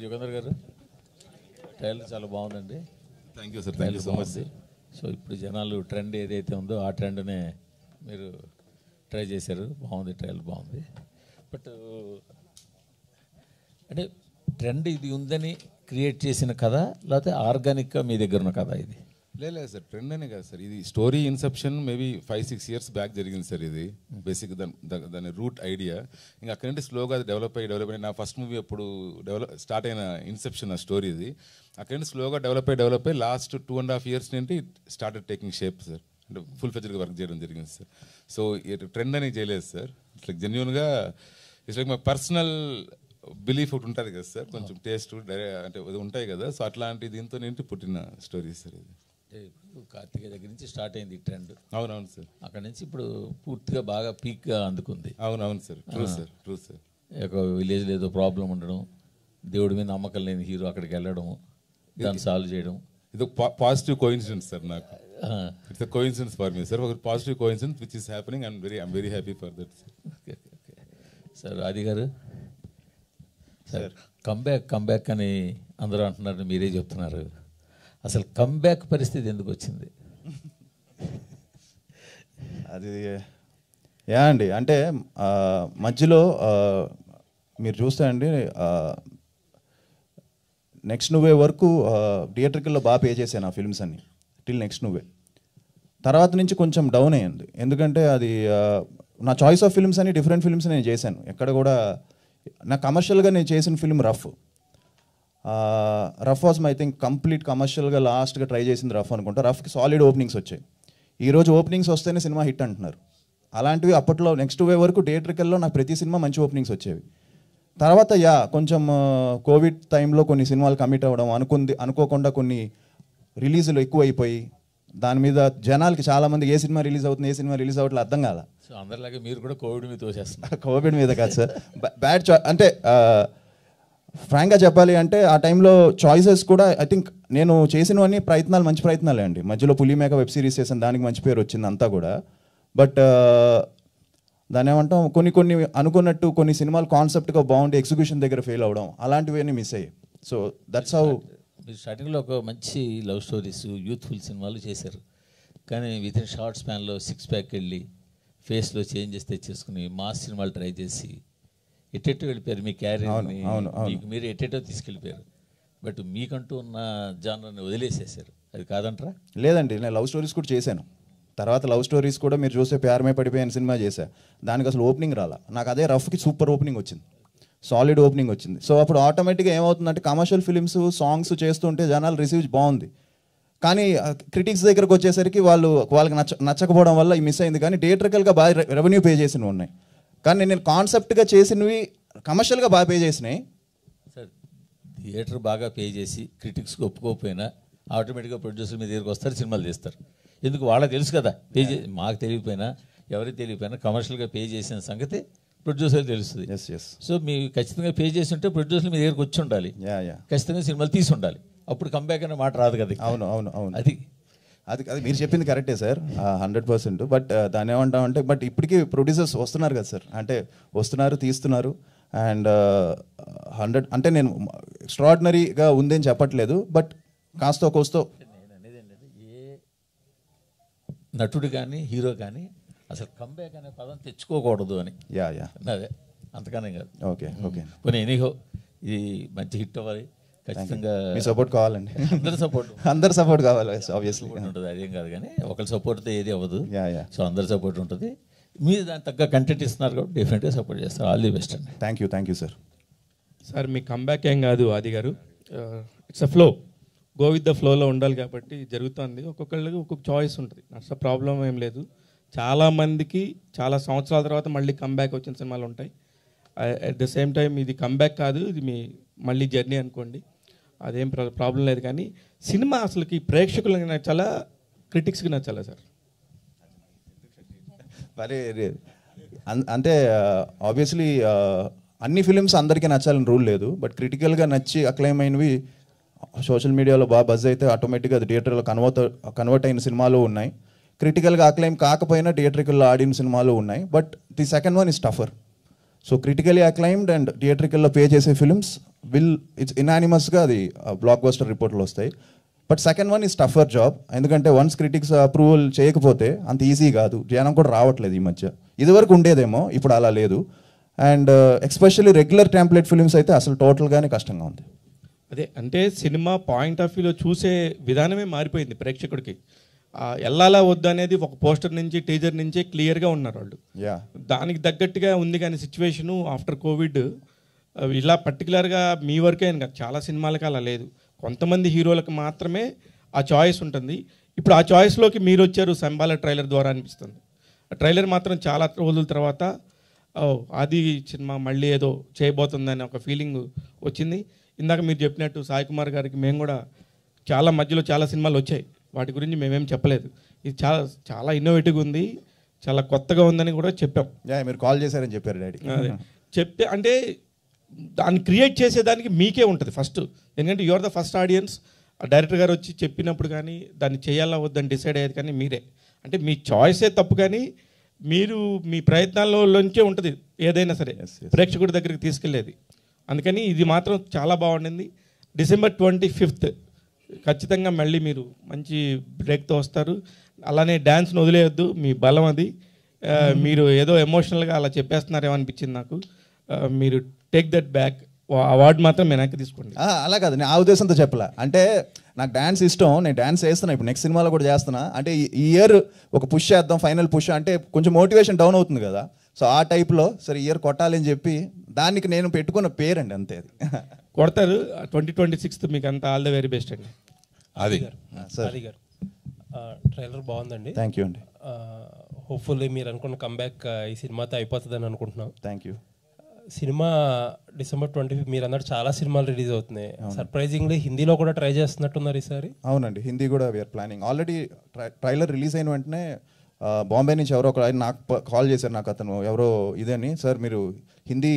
యుగంధర్ గారు ట్రైలర్ చాలా బాగుందండి. Thank you sir, thank you so much. So ఇప్పుడు జనాలు ట్రెండ్ ఏదైతే ఉందో ఆ ట్రెండ్నే మీరు ట్రై చేశారు. బాగుంది, ట్రైలర్ బాగుంది. బట్ అంటే ట్రెండ్ ఇది ఉందని క్రియేట్ చేసిన కథ, లేకపోతే ఆర్గానిక్గా మీ దగ్గర ఉన్న కథ ఇది? లేదు సార్, ట్రెండ్ అనే కాదు సార్, ఇది story Inception maybe 5-6 years back జరిగింది సార్. ఇది బేసిక్ దాని రూట్ ఐడియా. ఇంకా అక్కడి నుండి స్లోగా అది డెవలప్ అయ్యి నా ఫస్ట్ మూవీ అప్పుడు స్టార్ట్ అయిన ఇన్సెప్షన్ ఆ స్టోరీ ఇది. అక్కడి నుండి స్లోగా డెవలప్ అయ్యి లాస్ట్ 2.5 years నుండి స్టార్టెడ్ టేకింగ్ షేప్ సార్. అంటే ఫుల్ ఫ్లెడ్జ్డ్గా వర్క్ చేయడం జరిగింది సార్. సో ట్రెండ్ అని చేయలేదు సార్, ఇట్స్ లైక్ జెన్యూన్గా it's like my personal belief ఒకటి ఉంటుంది కదా సార్, కొంచెం టేస్ట్ అంటే ఉంటాయి కదా. సో అట్లాంటి దీంతో నింటి పుట్టిన స్టోరీ సార్ ఇది. ఇప్పుడు కార్తిక దగ్గర నుంచి స్టార్ట్ అయింది ఈ ట్రెండ్. అవునవును సార్. అక్కడ నుంచి ఇప్పుడు పూర్తిగా బాగా పీక్గా అందుకుంది. అవునవును sir, true sir, true sir. ఒక విలేజ్లో ఏదో ప్రాబ్లం ఉండడం, దేవుడి మీద నమ్మకం లేని హీరో అక్కడికి వెళ్ళడం, దాన్ని సాల్వ్ చేయడం, ఇది పాజిటివ్ కోఇన్సిడెన్స్ సార్. నాకు it's a coincidence for me sir, ఒక positive coincidence which is happening. I'm very happy for that sir. Okay okay sir. Aadi garu sir, comeback అని అందరూ అంటున్నారు, మీరే చెప్తున్నారు. అసలు కంబ్యాక్ పరిస్థితి ఎందుకు వచ్చింది? అది అండి, అంటే మధ్యలో మీరు చూస్తే అండి, నెక్స్ట్ నువ్వే వరకు థియేటర్కల్లో బాగా పే చేశాను ఆ ఫిల్మ్స్ అన్ని, టిల్ నెక్స్ట్ నువ్వే. తర్వాత నుంచి కొంచెం డౌన్ అయ్యింది, ఎందుకంటే అది నా చాయిస్ ఆఫ్ ఫిల్మ్స్ అని డిఫరెంట్ ఫిల్మ్స్ నేను చేశాను. ఎక్కడ కూడా నా కమర్షియల్గా నేను చేసిన film rough was I think complete కమర్షియల్గా లాస్ట్గా ట్రై చేసింది రఫ్ అనుకుంటా. రఫ్కి సాలిడ్ ఓపెనింగ్స్ వచ్చాయి. ఈరోజు ఓపెనింగ్స్ వస్తేనే సినిమా హిట్ అంటున్నారు. అలాంటివి అప్పట్లో నెక్స్ట్ వే వరకు థియేటర్కల్లో నాకు ప్రతి సినిమా మంచి ఓపెనింగ్స్ వచ్చేవి. తర్వాత కొంచెం కోవిడ్ టైంలో కొన్ని సినిమాలు కమిట్ అవ్వడం, అనుకోకుండా కొన్ని రిలీజులు ఎక్కువ అయిపోయి దాని మీద జనాలకి చాలామంది ఏ సినిమా రిలీజ్ అవుతుంది, ఏ సినిమా రిలీజ్ అవ్వట్లేదు అర్థం కాల. సో అందరిలాగే మీరు కూడా కోవిడ్ మీద తోసేస్తున్నారు. కోవిడ్ మీద కాదు సార్, బ్యాడ్ అంటే ఫ్రాంక్గా చెప్పాలి అంటే ఆ టైంలో చాయిసెస్ కూడా ఐ థింక్ నేను చేసినవన్నీ ప్రయత్నాలు మంచి ప్రయత్నాలే అండి. మధ్యలో పులిమేక వెబ్ సిరీస్ చేసాను, దానికి మంచి పేరు వచ్చింది అంతా కూడా. బట్ దాన్ని ఏమంటాం, కొన్ని అనుకున్నట్టు కొన్ని సినిమాలు కాన్సెప్ట్గా బాగుండి ఎగ్జిక్యూషన్ దగ్గర ఫెయిల్ అవ్వడం, అలాంటివన్నీ మిస్ అయ్యాయి. So that's how. మీరు స్టార్టింగ్లో ఒక మంచి లవ్ స్టోరీస్, యూత్ఫుల్ సినిమాలు చేశారు. కానీ విత్ ఇన్ షార్ట్ స్పాన్లో 6 pack వెళ్ళి ఫేస్లో చేంజెస్ తెచ్చేసుకుని మాస్ సినిమాలు ట్రై చేసి ఎట్టెట్టో వెళ్ళిపోయారు. మీ క్యారియర్ని మీరు ఎట్టెట్టో తీసుకెళ్ళిపోయారు. బట్ మీకంటూ ఉన్న జానర్ని వదిలేసేసారు. అది కాదంటారా? లేదండి, నేను లవ్ స్టోరీస్ కూడా చేశాను. తర్వాత లవ్ స్టోరీస్ కూడా మీరు చూస్తే ప్యారమే పడిపోయిన సినిమా చేశా. దానికి అసలు ఓపెనింగ్ రాలా. నాకు అదే రఫ్కి సూపర్ ఓపెనింగ్ వచ్చింది, సాలిడ్ ఓపెనింగ్ వచ్చింది. సో అప్పుడు ఆటోమేటిక్గా ఏమవుతుందంటే కమర్షియల్ ఫిలిమ్స్ సాంగ్స్ చేస్తుంటే జనాలు రిసీవ్ బాగుంది, కానీ క్రిటిక్స్ దగ్గరకు వచ్చేసరికి వాళ్ళకి నచ్చకపోవడం వల్ల ఈ మిస్ అయింది. కానీ థియేటర్కల్గా బాగా రెవెన్యూ పే చేసినవి ఉన్నాయి, కానీ నేను కాన్సెప్ట్గా చేసినవి కమర్షియల్గా బాగా పే చేసినాయి. సార్, థియేటర్ బాగా పే చేసి క్రిటిక్స్కి ఒప్పుకోకపోయినా ఆటోమేటిక్గా ప్రొడ్యూసర్ మీ దగ్గరికి వస్తారు, సినిమాలు తీస్తారు. ఎందుకు? వాళ్ళకి తెలుసు కదా. మాకు తెలియకపోయినా ఎవరికి తెలియకపోయినా కమర్షియల్గా పే చేసిన సంగతి ప్రొడ్యూసర్ తెలుస్తుంది. సో మీరు ఖచ్చితంగా పే చేసి ఉంటే ప్రొడ్యూసర్ మీ దగ్గరికి వచ్చి ఉండాలి, ఖచ్చితంగా సినిమాలు తీసి ఉండాలి. అప్పుడు కంబ్యాక్ అనే మాట రాదు కదా. అవును అవును అవును, అది మీరు చెప్పింది కరెక్టే సార్, 100%. బట్ దాన్ని ఏమంటామంటే, బట్ ఇప్పటికీ ప్రొడ్యూసర్స్ వస్తున్నారు కదా సార్, అంటే వస్తున్నారు, తీస్తున్నారు. అండ్ 100 అంటే నేను ఎక్స్ట్రాడినరీగా ఉందని చెప్పట్లేదు, బట్ కాస్తో కోస్తో. నేను అనేది ఏంటంటే, ఏ నటుడు కానీ హీరో కానీ అసలు కంబ్యాక్ అనే పదం తెచ్చుకోకూడదు అని. అదే, అంతకనే కాదు. ఓకే ఓకే, పోనీ ఎనీహో ఇది మంచి హిట్ అవ్వాలి, ఖచ్చితంగా మీ సపోర్ట్ కావాలండి. అందరి సపోర్ట్ కావాలి ఆబ్వియస్లీ ఉంటుంది, అదేం కాదు. కానీ ఒకరి సపోర్ట్తో ఏది అవ్వదు. సో అందరి సపోర్ట్ ఉంటుంది. మీరు దానికి తగ్గ కంటెంట్ ఇస్తున్నారు కాబట్టి డెఫినెట్గా సపోర్ట్ చేస్తారు. ఆల్ ది బెస్ట్ అండి. Thank you sir. Sir, me comeback ఏం కాదు ఆది గారు, it's a flow, go with the ఫ్లోలో ఉండాలి కాబట్టి జరుగుతుంది. ఒక్కొక్కళ్ళకి ఒక్కొక్క చాయిస్ ఉంటుంది, అట్స్ ప్రాబ్లం ఏం లేదు. చాలామందికి చాలా సంవత్సరాల తర్వాత మళ్ళీ కంబ్యాక్ వచ్చిన సినిమాలు ఉంటాయి. అట్ ద సేమ్ టైం ఇది కంబ్యాక్ కాదు, ఇది మీ మళ్ళీ జర్నీ అనుకోండి, అదేం ప్రాబ్లం లేదు. కానీ సినిమా అసలుకి ప్రేక్షకులకి నచ్చాలా, క్రిటిక్స్కి నచ్చాలా సార్? మరి అంటే ఆబ్వియస్లీ అన్ని ఫిలిమ్స్ అందరికీ నచ్చాలని రూల్ లేదు, బట్ క్రిటికల్గా నచ్చి అక్లైమ్ అయినవి సోషల్ మీడియాలో బాగా బజ్ అయితే ఆటోమేటిక్గా అది థియేటర్లో కన్వర్ట్ అయిన సినిమాలు ఉన్నాయి. క్రిటికల్గా అక్లైమ్ కాకపోయినా థియేటర్కల్లో ఆడిన సినిమాలు ఉన్నాయి. But the second one is tougher. So critically acclaimed and థియేటర్కల్లో పే చేసే ఫిలిమ్స్ ఇట్స్ ఇనానిమస్గా అది బ్లాక్ బస్టర్ రిపోర్ట్లు వస్తాయి. But second one is tougher job, ఎందుకంటే వన్స్ క్రిటిక్స్ అప్రూవల్ చేయకపోతే అంత ఈజీ కాదు, జనం కూడా రావట్లేదు ఈ మధ్య. ఇదివరకు ఉండేదేమో, ఇప్పుడు అలా లేదు. And especially regular template films అయితే అసలు టోటల్గానే కష్టంగా ఉంది. అదే అంటే సినిమా పాయింట్ ఆఫ్ వ్యూలో చూసే విధానమే మారిపోయింది ప్రేక్షకుడికి. వెళ్ళాలా వద్దు అనేది ఒక పోస్టర్ నుంచి టీజర్ నుంచే క్లియర్గా ఉన్నారు వాళ్ళు. దానికి తగ్గట్టుగా ఉంది కానీ సిచ్యువేషను ఆఫ్టర్ కోవిడ్ ఇలా పర్టికులర్గా మీ వరకే అని కాదు, చాలా సినిమాలకి అలా లేదు. కొంతమంది హీరోలకు మాత్రమే ఆ చాయిస్ ఉంటుంది. ఇప్పుడు ఆ చాయిస్లోకి మీరు వచ్చారు సంబాల ట్రైలర్ ద్వారా అనిపిస్తుంది. ఆ ట్రైలర్ మాత్రం చాలా రోజుల తర్వాత అది సినిమా మళ్ళీ ఏదో చేయబోతుందని ఒక ఫీలింగ్ వచ్చింది. ఇందాక మీరు చెప్పినట్టు సాయి కుమార్ గారికి మేము కూడా చాలా మధ్యలో చాలా సినిమాలు వచ్చాయి, వాటి గురించి మేమేం చెప్పలేదు. ఇది చాలా చాలా ఇన్నోవేటివ్గా ఉంది, చాలా కొత్తగా ఉందని కూడా చెప్పాం. మీరు కాల్ చేశారని చెప్పారు డాడీ. అదే చెప్తే అంటే దాన్ని క్రియేట్ చేసేదానికి మీకే ఉంటుంది ఫస్ట్, ఎందుకంటే you are the first audience. Director గారు వచ్చి చెప్పినప్పుడు కానీ దాన్ని చేయాలా వద్దని డిసైడ్ అయ్యేది కానీ మీరే. అంటే మీ చాయిసే తప్పు, కానీ మీరు మీ ప్రయత్నాల్లోంచే ఉంటుంది ఏదైనా సరే ప్రేక్షకుడి దగ్గరికి తీసుకెళ్ళేది. అందుకని ఇది మాత్రం చాలా బాగుండింది. December 25th ఖచ్చితంగా మళ్ళీ మీరు మంచి బ్రేక్తో వస్తారు. అలానే డ్యాన్స్ను వదిలేయొద్దు, మీ బలం అది. మీరు ఏదో ఎమోషనల్గా అలా చెప్పేస్తున్నారేమో అనిపించింది నాకు. మీరు టేక్ దట్ బ్యాక్, అవార్డు మాత్రం వెనక్కి తీసుకోండి. అలా కాదు, నేను ఆ ఉద్దేశంతో చెప్పలా. అంటే నాకు డ్యాన్స్ ఇష్టం, నేను డ్యాన్స్ చేస్తున్నా, ఇప్పుడు నెక్స్ట్ సినిమాలో కూడా చేస్తున్నా. అంటే ఈ ఇయర్ ఒక పుష్ చేద్దాం, ఫైనల్ పుష్ అంటే కొంచెం మోటివేషన్ డౌన్ అవుతుంది కదా. సో ఆ టైప్లో సరే ఇయర్ కొట్టాలని చెప్పి దానికి నేను పెట్టుకున్న పేరండి, అంతే. అది కొడతారు. 2026 మీకు అంతా ఆల్ ద వెరీ బెస్ట్ అండి. అది సార్ ట్రైలర్ బాగుందండి. థ్యాంక్ యూ అండి. హోప్ఫుల్లీ మీరు అనుకున్న కంబ్యాక్ ఈ సినిమాతో అయిపోతుందని అనుకుంటున్నాం. Thank you. సినిమా December 25 మీరు అన్నట్టు చాలా సినిమాలు రిలీజ్ అవుతున్నాయి. సర్ప్రైజింగ్లీ హిందీలో కూడా ట్రై చేస్తున్నట్టున్నారు ఈసారి. అవునండి, హిందీ కూడా we're planning. Already trailer release అయిన వెంటనే బాంబే నుంచి ఎవరో ఒక ఆయన నాకు కాల్ చేశారు, నాకు అతను ఎవరో ఇదని, సార్ మీరు హిందీ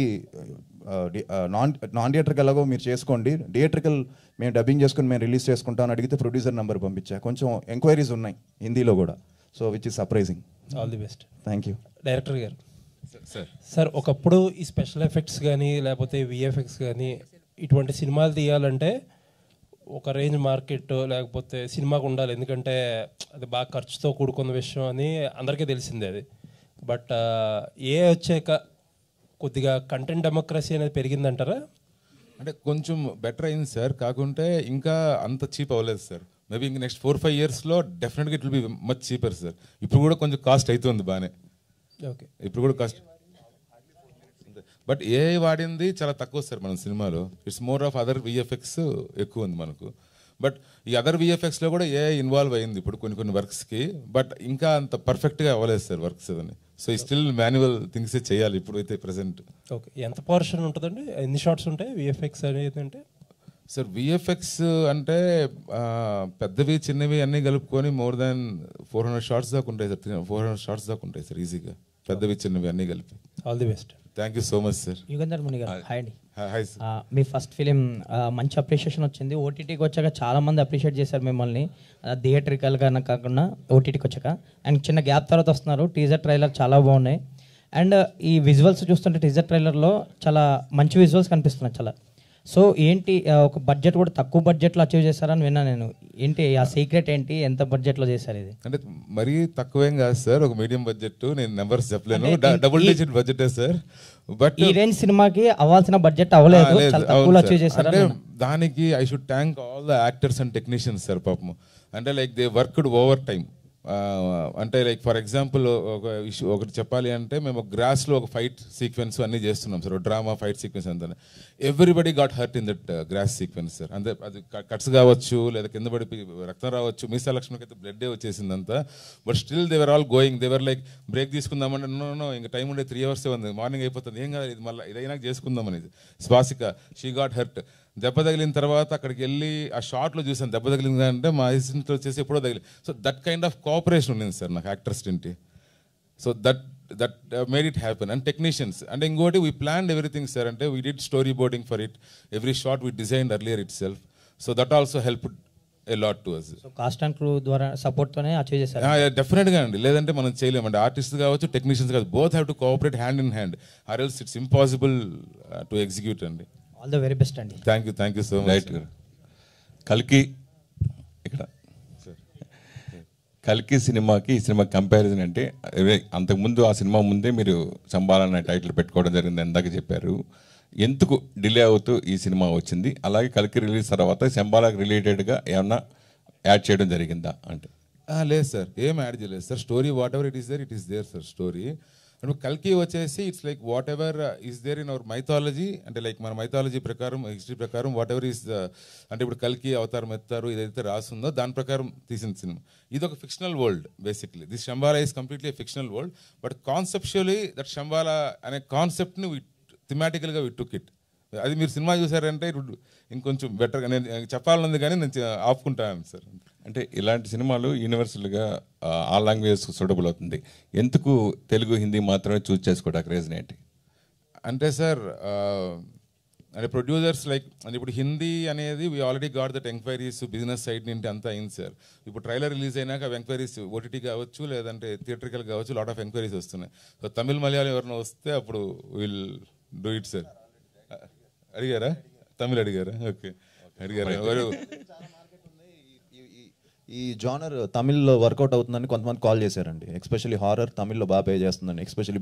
నాన్ థియేటర్కి ఎలాగో మీరు చేసుకోండి, థియేటర్కల్ మేము డబ్బింగ్ చేసుకుని మేము రిలీజ్ చేసుకుంటామని అడిగితే ప్రొడ్యూసర్ నెంబర్ పంపించా. కొంచెం ఎంక్వైరీస్ ఉన్నాయి హిందీలో కూడా, so which is surprising. All the best. Thank you. Director గారు సార్, ఒకప్పుడు ఈ స్పెషల్ ఎఫెక్ట్స్ కానీ లేకపోతే విఎఫ్ఎక్స్ కానీ ఇటువంటి సినిమాలు తీయాలంటే ఒక రేంజ్ మార్కెట్ లేకపోతే సినిమాకు ఉండాలి, ఎందుకంటే అది బాగా ఖర్చుతో కూడుకున్న విషయం అని అందరికీ తెలిసిందే అది. బట్ ఏ వచ్చాక కొద్దిగా కంటెంట్ డెమోక్రసీ అనేది పెరిగిందంటారా? అంటే కొంచెం బెటర్ అయింది సార్, కాకుంటే ఇంకా అంత చీప్ అవ్వలేదు సార్. మేబీ ఇంక నెక్స్ట్ 4-5 yearsలో డెఫినెట్గా it will be much cheaper sir. ఇప్పుడు కూడా కొంచెం కాస్ట్ అవుతుంది బాగానే. ఓకే, ఇప్పుడు కూడా కాస్ట్, బట్ ఏఐ వాడింది చాలా తక్కువ సార్ మన సినిమాలో. It's more of other VFX ఎక్కువ ఉంది మనకు. బట్ ఈ అదర్ విఎఫ్ఎక్స్లో కూడా ఏఐ ఇన్వాల్వ్ అయింది ఇప్పుడు కొన్ని వర్క్స్కి, బట్ ఇంకా అంత పర్ఫెక్ట్గా అవ్వలేదు సార్ వర్క్స్ అని. సో ఈ స్టిల్ మాన్యువల్ థింగ్స్ చేయాలి ఇప్పుడు అయితే ప్రెసెంట్. ఓకే, ఎంత పోర్షన్ ఉంటుందండి, ఎన్ని షార్ట్స్ ఉంటాయి విఎఫ్ఎక్స్ అనేది? అంటే సార్ విఎఫ్ఎక్స్ అంటే పెద్దవి చిన్నవి అన్నీ కలుపుకొని మోర్ దాన్ 400 shots దాకా ఉంటాయి సార్. 400 shots దాకా ఉంటాయి సార్ ఈజీగా, పెద్దవి చిన్నవి అన్నీ కలిపి. All the best. Thank you so much sir. Yugandhar Muni garu hi అండి. Hi sir. మీ ఫస్ట్ ఫిలిం మంచి అప్రిషియేషన్ వచ్చింది. ఓటీటీకి వచ్చాక చాలా మంది అప్రిషియేట్ చేశారు మిమ్మల్ని, థియేట్రికల్గా కాకుండా ఓటీటీకి వచ్చాక. అండ్ చిన్న గ్యాప్ తర్వాత వస్తున్నారు. టీజర్ ట్రైలర్ చాలా బాగున్నాయి. అండ్ ఈ విజువల్స్ చూస్తుంటే టీజర్ ట్రైలర్లో చాలా మంచి విజువల్స్ కనిపిస్తున్నాయి చాలా. సో ఏంటి ఒక బడ్జెట్ కూడా తక్కువ బడ్జెట్లో అచీవ్ చేశారని విన్నా నేను. ఏంటి ఆ సీక్రెట్ ఏంటి, ఎంత బడ్జెట్లో చేశారు ఇది? అంటే మరీ తక్కువేం కాదు సార్, ఒక మీడియం బడ్జెట్. నేను నెంబర్స్ చెప్పలేను, డబుల్ డిజిట్ బడ్జెటే సార్. బట్ ఈ రేంజ్ సినిమాకి అవ్వాల్సిన బడ్జెట్ అవ్వలేదు, చాలా తక్కువలో అచీవ్ చేశారు. అంటే దానికి I should thank all the actors and technicians sir పాపం. అంటే like they worked over time. అంటే లైక్ ఫర్ ఎగ్జాంపుల్ ఒకటి చెప్పాలి అంటే మేము గ్రాస్లో ఒక ఫైట్ సీక్వెన్స్ అన్నీ చేస్తున్నాం సార్, డ్రామా ఫైట్ సీక్వెన్స్ అంతా. Everybody got hurt in that gross sequence sir. అంటే అది కట్స్ కావచ్చు, లేదా కింద పడి రక్తం రావచ్చు. మీసా లక్ష్మికి అయితే బ్లడ్ వచ్చేసింది అంతా. But still they were all going, they were like break తీసుకుందామంటే నో ఇంకా టైం ఉండే 3 hours ఉంది, మార్నింగ్ అయిపోతుంది, ఏం కాదు ఇది మళ్ళీ ఇదైనా చేసుకుందాం అనేది. Swasika she got hurt. దెబ్బ తగిలిన తర్వాత అక్కడికి వెళ్ళి ఆ షార్ట్లో చూసాను దెబ్బ తగిలింది అంటే మా అసిస్టెంట్ వచ్చేసి ఎప్పుడో తగిలి. So that kind of cooperation ఉండింది సార్ నాకు యాక్టర్స్ తింటి. So that made it happen. And technicians అంటే ఇంకోటి వీ ప్లాన్డ్ ఎవ్రీథింగ్ సార్. అంటే we did story boarding for it, every shot we designed earlier itself. So that also helped a lot to us. So cast and crew ద్వారా సపోర్ట్తోనే achieve చేశారు. డెఫినెట్గా అండి, లేదంటే మనం చేయలేమండి. ఆర్టిస్ట్ కావచ్చు, టెక్నీషియన్స్ కావచ్చు, both have to cooperate hand in hand, or else it's impossible to execute అండి. ఆల్ ద వెరీ బెస్ట్ అండి. Thank you so much. Right. కల్కి ఇక్కడ కల్కి సినిమాకి ఈ సినిమా కంపారిజన్ అంటే అంతకుముందు ఆ సినిమా ముందే మీరు చంబాల అనే టైటిల్ పెట్టుకోవడం జరిగింది ఇందాక చెప్పారు. ఎందుకు డిలే అవుతూ ఈ సినిమా వచ్చింది? అలాగే కల్కి రిలీజ్ తర్వాత శంబాలకు రిలేటెడ్గా ఏమన్నా యాడ్ చేయడం జరిగిందా అంటే? లేదు సార్, ఏం యాడ్ చేయలేదు sir. Story whatever it is there sir story. And కల్కి వచ్చేసి it's like whatever is there in our mythology, అంటే లైక్ మన మైథాలజీ ప్రకారం హిస్టరీ ప్రకారం వాట్ ఎవర్ ఈస్ అంటే ఇప్పుడు కల్కి అవతారం ఎత్తారు ఏదైతే రాస్తుందో దాని ప్రకారం తీసిన సినిమా. ఇది ఒక fictional world basically. This Shambhala is completely fictional world, but conceptually that Shambhala అనే కాన్సెప్ట్ని థిమాటికల్గా వి టుక్ ఇట్. అది మీరు సినిమా చూసారంటే ఇంకొంచెం బెటర్గా నేను చెప్పాలనుంది కానీ నేను ఆపుకుంటాను సార్. అంటే ఇలాంటి సినిమాలు యూనివర్సల్గా ఆల్ లాంగ్వేజెస్ సూటబుల్ అవుతుంది. ఎందుకు తెలుగు హిందీ మాత్రమే చూస్ చేసుకోవడానికి రీజన్ ఏంటి? అంటే సార్ అంటే ప్రొడ్యూసర్స్ లైక్ అంటే ఇప్పుడు హిందీ అనేది we already got that enquiries business side నుండి అంతా అయింది సార్. ఇప్పుడు ట్రైలర్ రిలీజ్ అయినాక అవి ఎంక్వైరీస్ ఓటీటీ కావచ్చు లేదంటే థియేటర్కల్ కావచ్చు లాట్ ఆఫ్ ఎంక్వైరీస్ వస్తున్నాయి. సో తమిళ్ మలయాళం ఎవరైనా వస్తే అప్పుడు విల్ డూ ఇట్ సార్. అడిగారా? తమిళ్ అడిగారా? ఓకే అడిగారా? ఈ జానర్ తమిళ్లో వర్కౌట్ అవుతుందని కొంతమంది కాల్ చేశారండి. ఎస్పెషల్లీ హారర్ తమిళ్లో బాగా పే చేస్తుందండి, ఎస్పెషల్లీ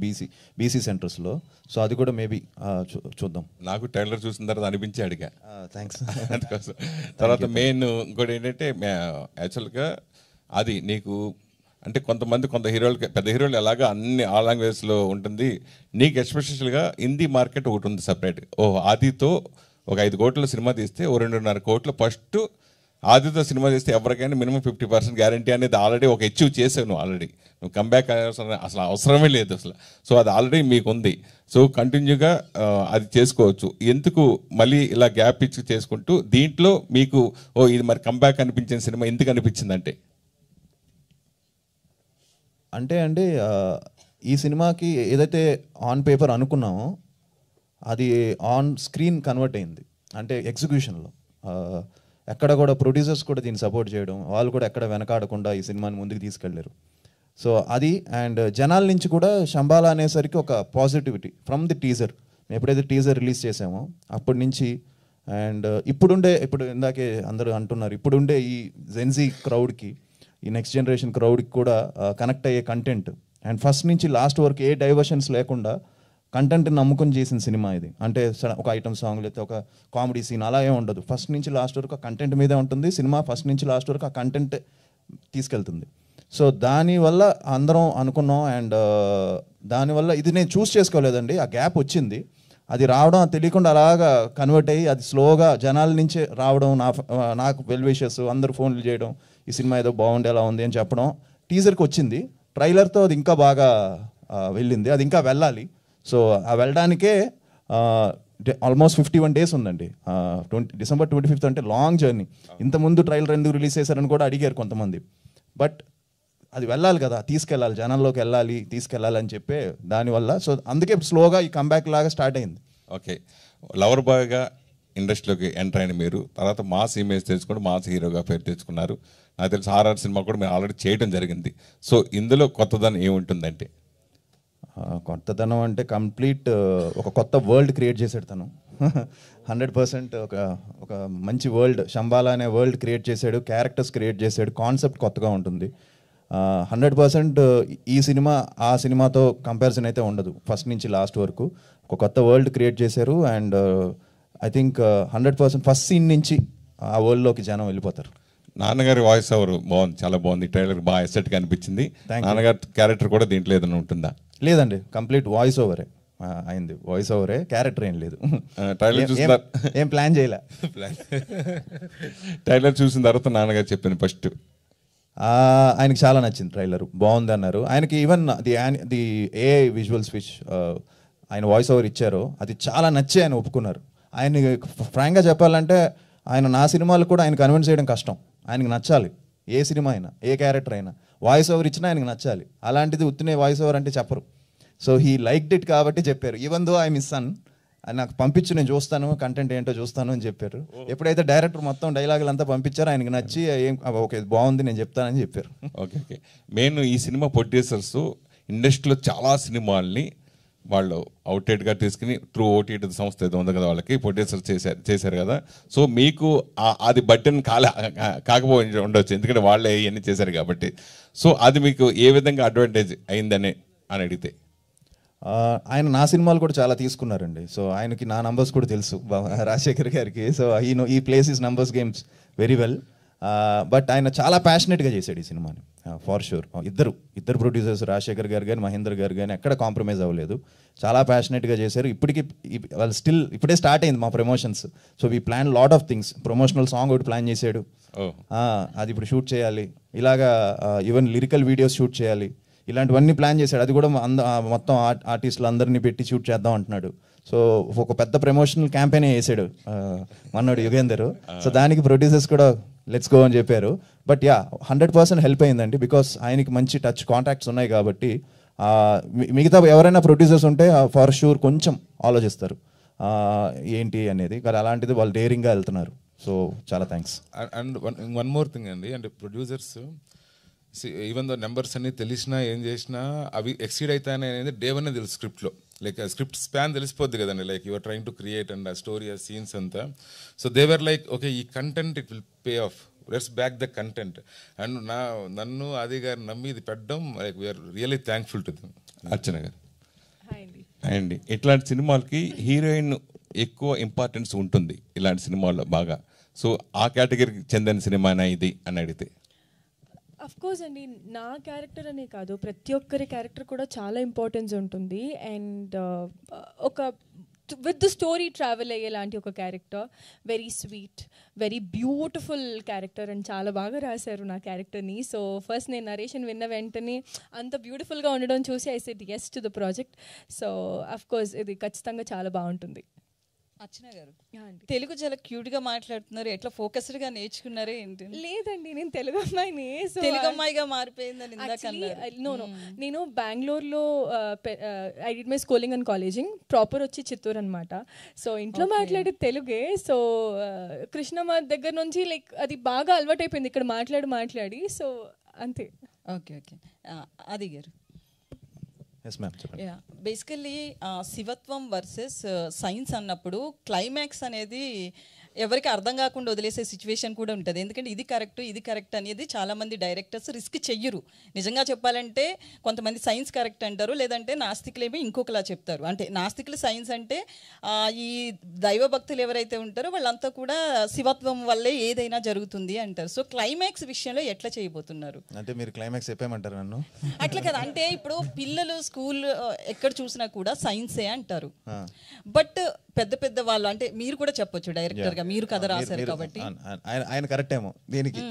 బీసీ సెంటర్స్లో. సో అది కూడా మేబీ చూద్దాం. నాకు ట్రైలర్ చూసిన తర్వాత అనిపించి అడిగా. థ్యాంక్స్. అందుకోసం తర్వాత మెయిన్ ఇంకోటి ఏంటంటే యాక్చువల్గా అది నీకు అంటే కొంత హీరోలకి పెద్ద హీరోలు ఎలాగా అన్ని ఆల్ లాంగ్వేజెస్లో ఉంటుంది, నీకు ఎస్పెషల్గా హిందీ మార్కెట్ ఒకటి ఉంది సపరేట్. ఆదితో ఒక 5 కోట్ల సినిమా తీస్తే 2.5 కోట్ల ఫస్ట్ ఆదితో సినిమా చేస్తే ఎవరికైనా మినిమం 50% గ్యారంటీ అనేది ఆల్రెడీ ఒక అచీవ్ చేసావు నువ్వు. ఆల్రెడీ నువ్వు కంబ్యాక్ అసలు అవసరమే లేదు అసలు. సో అది ఆల్రెడీ మీకు ఉంది. సో కంటిన్యూగా అది చేసుకోవచ్చు. ఎందుకు మళ్ళీ ఇలా గ్యాప్ ఇచ్చి చేసుకుంటూ దీంట్లో మీకు ఇది మరి కంబ్యాక్ అనిపించిన సినిమా ఎందుకు అనిపించిందంటే? అంటే అండి ఈ సినిమాకి ఏదైతే ఆన్ పేపర్ అనుకున్నామో అది ఆన్ స్క్రీన్ కన్వర్ట్ అయింది. అంటే ఎగ్జిక్యూషన్లో ఎక్కడ కూడా ప్రొడ్యూసర్స్ కూడా దీన్ని సపోర్ట్ చేయడం, వాళ్ళు కూడా ఎక్కడ వెనకాడకుండా ఈ సినిమాని ముందుకు తీసుకెళ్ళారు. సో అది అండ్ జనాల నుంచి కూడా శంబాల అనేసరికి ఒక పాజిటివిటీ ఫ్రమ్ ది టీజర్. ఎప్పుడైతే టీజర్ రిలీజ్ చేసామో అప్పటి నుంచి అండ్ ఇప్పుడు ఇందాకే అందరూ అంటున్నారు, ఇప్పుడుండే ఈ జెన్జీ క్రౌడ్కి, ఈ నెక్స్ట్ జనరేషన్ క్రౌడ్కి కూడా కనెక్ట్ అయ్యే కంటెంట్ అండ్ ఫస్ట్ నుంచి లాస్ట్ వరకు ఏ డైవర్షన్స్ లేకుండా కంటెంట్ని నమ్ముకొని చేసిన సినిమా ఇది. అంటే ఒక ఐటమ్ సాంగ్ లేకపోతే ఒక కామెడీ సీన్ అలా ఏమి ఉండదు. ఫస్ట్ నుంచి లాస్ట్ వరకు ఆ కంటెంట్ మీదే ఉంటుంది సినిమా. ఫస్ట్ నుంచి లాస్ట్ వరకు ఆ కంటెంట్ తీసుకెళ్తుంది. సో దానివల్ల అందరం అనుకున్నాం అండ్ దానివల్ల ఇది నేను చూస్ చేసుకోలేదండి, ఆ గ్యాప్ వచ్చింది. అది రావడం తెలియకుండా అలాగా కన్వర్ట్ అయ్యి అది స్లోగా జనాల నుంచే రావడం, నాకు వెల్ విషెస్ అందరూ ఫోన్లు చేయడం, ఈ సినిమా ఏదో బాగుండేలా ఉంది అని చెప్పడం. టీజర్కి వచ్చింది, ట్రైలర్తో అది ఇంకా బాగా వెళ్ళింది, అది ఇంకా వెళ్ళాలి. సో ఆ వెళ్ళడానికే ఆల్మోస్ట్ 51 days ఉందండి. December 25th అంటే లాంగ్ జర్నీ. ఇంతకుముందు ట్రైలర్ ఎందుకు రిలీజ్ చేశారని కూడా అడిగారు కొంతమంది. బట్ అది వెళ్ళాలి కదా, తీసుకెళ్ళాలి, జనాల్లోకి తీసుకెళ్ళాలని చెప్పే దానివల్ల. సో అందుకే స్లోగా ఈ కంబ్యాక్ లాగా స్టార్ట్ అయింది. ఓకే, లవర్ బాయ్గా ఇండస్ట్రీలోకి ఎంటర్ అయిన మీరు తర్వాత మాస్ ఇమేజ్ తెచ్చుకొని మాస్ హీరోగా పేరు తెచ్చుకున్నారు. నాకు తెలిసి RR సినిమా కూడా మీరు ఆల్రెడీ చేయడం జరిగింది. సో ఇందులో కొత్తదనం ఏముంటుందంటే? కొత్తదనం అంటే కంప్లీట్ ఒక కొత్త వరల్డ్ క్రియేట్ చేశాడు తను. 100% ఒక మంచి వరల్డ్, శంబాల అనే వరల్డ్ క్రియేట్ చేశాడు, క్యారెక్టర్స్ క్రియేట్ చేశాడు, కాన్సెప్ట్ కొత్తగా ఉంటుంది. 100% ఈ సినిమా ఆ సినిమాతో కంపారిజన్ అయితే ఉండదు. ఫస్ట్ నుంచి లాస్ట్ వరకు ఒక కొత్త వరల్డ్ క్రియేట్ చేశారు and I think 100% first scene నుంచి ఆ వరల్డ్లోకి జనం వెళ్ళిపోతారు. నాన్నగారి వాయిస్ ఓవర్ బాగుంది, చాలా బాగుంది. ట్రైలర్ బాగా ఎస్సెట్గా అనిపించింది. నాన్నగారి క్యారెక్టర్ కూడా దీంట్లో ఏదైనా ఉంటుందా? లేదండి, కంప్లీట్ వాయిస్ ఓవరే అయింది. వాయిస్ ఓవరే, క్యారెక్టర్ ఏం లేదు. ట్రైలర్ చూసిన ఏం ప్లాన్ చేయలే. ట్రైలర్ చూసిన తర్వాత నాన్నగారు చెప్పింది ఫస్ట్ ఆయనకి చాలా నచ్చింది, ట్రైలర్ బాగుంది అన్నారు. ఆయనకి even the AI visuals which ఆయన వాయిస్ ఓవర్ ఇచ్చారో అది చాలా నచ్చి ఆయన ఒప్పుకున్నారు. ఆయన ఫ్రాంక్గా చెప్పాలంటే ఆయన నా సినిమాలు కూడా ఆయన కన్విన్స్ చేయడం కష్టం. ఆయనకి నచ్చాలి, ఏ సినిమా అయినా ఏ క్యారెక్టర్ అయినా వాయిస్ ఓవర్ ఇచ్చినా ఆయనకి నచ్చాలి. అలాంటిది ఉత్తినే వాయిస్ ఓవర్ అంటే చెప్పరు. సో హీ లైక్డ్ ఇట్ కాబట్టి చెప్పారు. ఈవెన్ దో ఐ మిస్ సన్ నాకు పంపించు, నేను చూస్తాను, కంటెంట్ ఏంటో చూస్తాను అని చెప్పారు. ఎప్పుడైతే డైరెక్టర్ మొత్తం డైలాగులు అంతా పంపించారో ఆయనకి నచ్చి ఓకే బాగుంది నేను చెప్తానని చెప్పారు. ఓకే. మెయిన్ ఈ సినిమా ప్రొడ్యూసర్స్ ఇండస్ట్రీలో చాలా సినిమాల్ని వాళ్ళు అవుట్లెట్గా తీసుకుని త్రూ ఓటీటీ సంస్థ ఏదో ఉంది కదా వాళ్ళకి ప్రొడ్యూసర్ చేశారు కదా. సో మీకు అది బట్టన్ కాకపోయి ఉండొచ్చు, ఎందుకంటే వాళ్ళే ఇవన్నీ చేశారు కాబట్టి. సో అది మీకు ఏ విధంగా అడ్వాంటేజ్ అయిందని అని అడిగితే? ఆయన నా సినిమాలు కూడా చాలా తీసుకున్నారండి. సో ఆయనకి నా నంబర్స్ కూడా తెలుసు రాజశేఖర్ గారికి. సో ఈ place is numbers games very well. But ఆయన చాలా ప్యాషనెట్గా చేశాడు ఈ సినిమాని ఫార్ షూర్. ఇద్దరు ప్రొడ్యూసర్స్ రాజశేఖర్ గారు కానీ మహేందర్ గారు కానీ ఎక్కడ కాంప్రమైజ్ అవ్వలేదు, చాలా ప్యాషనెట్గా చేశారు. ఇప్పటికీ వాళ్ళు ఇప్పుడే స్టార్ట్ అయింది మా promotions. So we plan lot of things. Promotional song ఒకటి ప్లాన్ చేశాడు, అది ఇప్పుడు షూట్ చేయాలి. ఇలాగా ఈవెన్ లిరికల్ వీడియోస్ షూట్ చేయాలి, ఇలాంటివన్నీ ప్లాన్ చేశాడు. అది కూడా మొత్తం ఆర్టిస్టులు అందరినీ పెట్టి షూట్ చేద్దాం అంటున్నాడు. సో ఒక పెద్ద ప్రమోషనల్ క్యాంపెయిన్ వేసాడు మన్నాడు యుగేందర్. సో దానికి ప్రొడ్యూసర్స్ కూడా లెట్స్ గో అని చెప్పారు. బట్ 100% హెల్ప్ అయిందండి, బికాస్ ఆయనకి మంచి టచ్ కాంటాక్ట్స్ ఉన్నాయి కాబట్టి. మిగతా ఎవరైనా ప్రొడ్యూసర్స్ ఉంటే ఫర్ షూర్ కొంచెం ఆలోచిస్తారు ఏంటి అనేది, కానీ అలాంటిది వాళ్ళు డేరింగ్గా వెళ్తున్నారు. సో చాలా thanks. And one more thing అండి, అంటే ప్రొడ్యూసర్స్ ఈవెన్ దో నెంబర్స్ అన్ని తెలిసినా ఏం చేసినా అవి ఎక్సీడ్ అవుతాయని అనేది డే వన్ తెలుసు స్క్రిప్ట్లో. లైక్ స్క్రిప్ట్ స్పాన్ తెలిసిపోద్ది కదండి, like your trying to create and ఆ స్టోరీ ఆ సీన్స్ అంతా. సో దేవర్ లైక్ ఓకే ఈ content it will pay off, let's back the content. And నన్ను ఆది గారు నమ్మి ఇది పెట్టడం like we're really thankful to them. Archana garu అండి, ఇట్లాంటి సినిమాలకి హీరోయిన్ ఎక్కువ ఇంపార్టెన్స్ ఉంటుంది ఇలాంటి సినిమాల్లో బాగా. సో ఆ కేటగిరీకి చెందిన సినిమానా ఇది అని అడిగితే? అఫ్ కోర్స్ అండి, నా క్యారెక్టర్ అనే కాదు, ప్రతి ఒక్కరి క్యారెక్టర్ కూడా చాలా ఇంపార్టెన్స్ ఉంటుంది. అండ్ ఒక విత్ ద స్టోరీ ట్రావెల్ అయ్యేలాంటి ఒక character, very sweet, very beautiful character and చాలా బాగా రాశారు నా క్యారెక్టర్ని. సో ఫస్ట్ నేను నరేషన్ విన్న వెంటనే అంత బ్యూటిఫుల్గా ఉండడం చూసి I said yes to the project. So of course ఇది ఖచ్చితంగా చాలా బాగుంటుంది. అర్చన గారు తెలుగు చాలా క్యూట్గా మాట్లాడుతున్నారు, ఎట్లా ఫోకస్డ్గా నేర్చుకున్నారే ఏంటి? లేదండి, నేను తెలుగు అమ్మాయిని. తెలుగు అమ్మాయిగా మారిపోయిందని నో నేను బెంగళూరులో I did my schooling and colleging, proper వచ్చి చిత్తూరు అనమాట. సో ఇంట్లో మాట్లాడే తెలుగే. సో కృష్ణమ్మ దగ్గర నుంచి లైక్ అది బాగా అలవాటైపోయింది ఇక్కడ మాట్లాడి. సో అంతే. ఓకే ఓకే ఆది గారు. బేసికల్లీ శివత్వం వర్సెస్ సైన్స్ అన్నప్పుడు క్లైమాక్స్ అనేది ఎవరికి అర్థం కాకుండా వదిలేసే సిచ్యువేషన్ కూడా ఉంటుంది. ఎందుకంటే ఇది కరెక్ట్ అనేది చాలామంది డైరెక్టర్స్ రిస్క్ చెయ్యరు. నిజంగా చెప్పాలంటే కొంతమంది సైన్స్ కరెక్ట్ అంటారు, లేదంటే నాస్తికులేమీ ఇంకొకలా చెప్తారు. అంటే నాస్తికులు సైన్స్ అంటే ఈ దైవభక్తులు ఎవరైతే ఉంటారో వాళ్ళంతా కూడా శివత్వం వల్లే ఏదైనా జరుగుతుంది అంటారు. సో క్లైమాక్స్ విషయంలో ఎట్లా చేయబోతున్నారు? అంటే మీరు క్లైమాక్స్ చెప్పేయమంటారు నన్ను? అట్లా కదా, అంటే ఇప్పుడు పిల్లలు స్కూల్ ఎక్కడ చూసినా కూడా సైన్సే అంటారు. బట్ పెద్ద వాళ్ళు అంటే మీరు కూడా చెప్పొచ్చు డైరెక్టర్ గా, మీరు కథ రాశారు కాబట్టి. ఆయన కరెక్ట్ ఏమో దీనికి.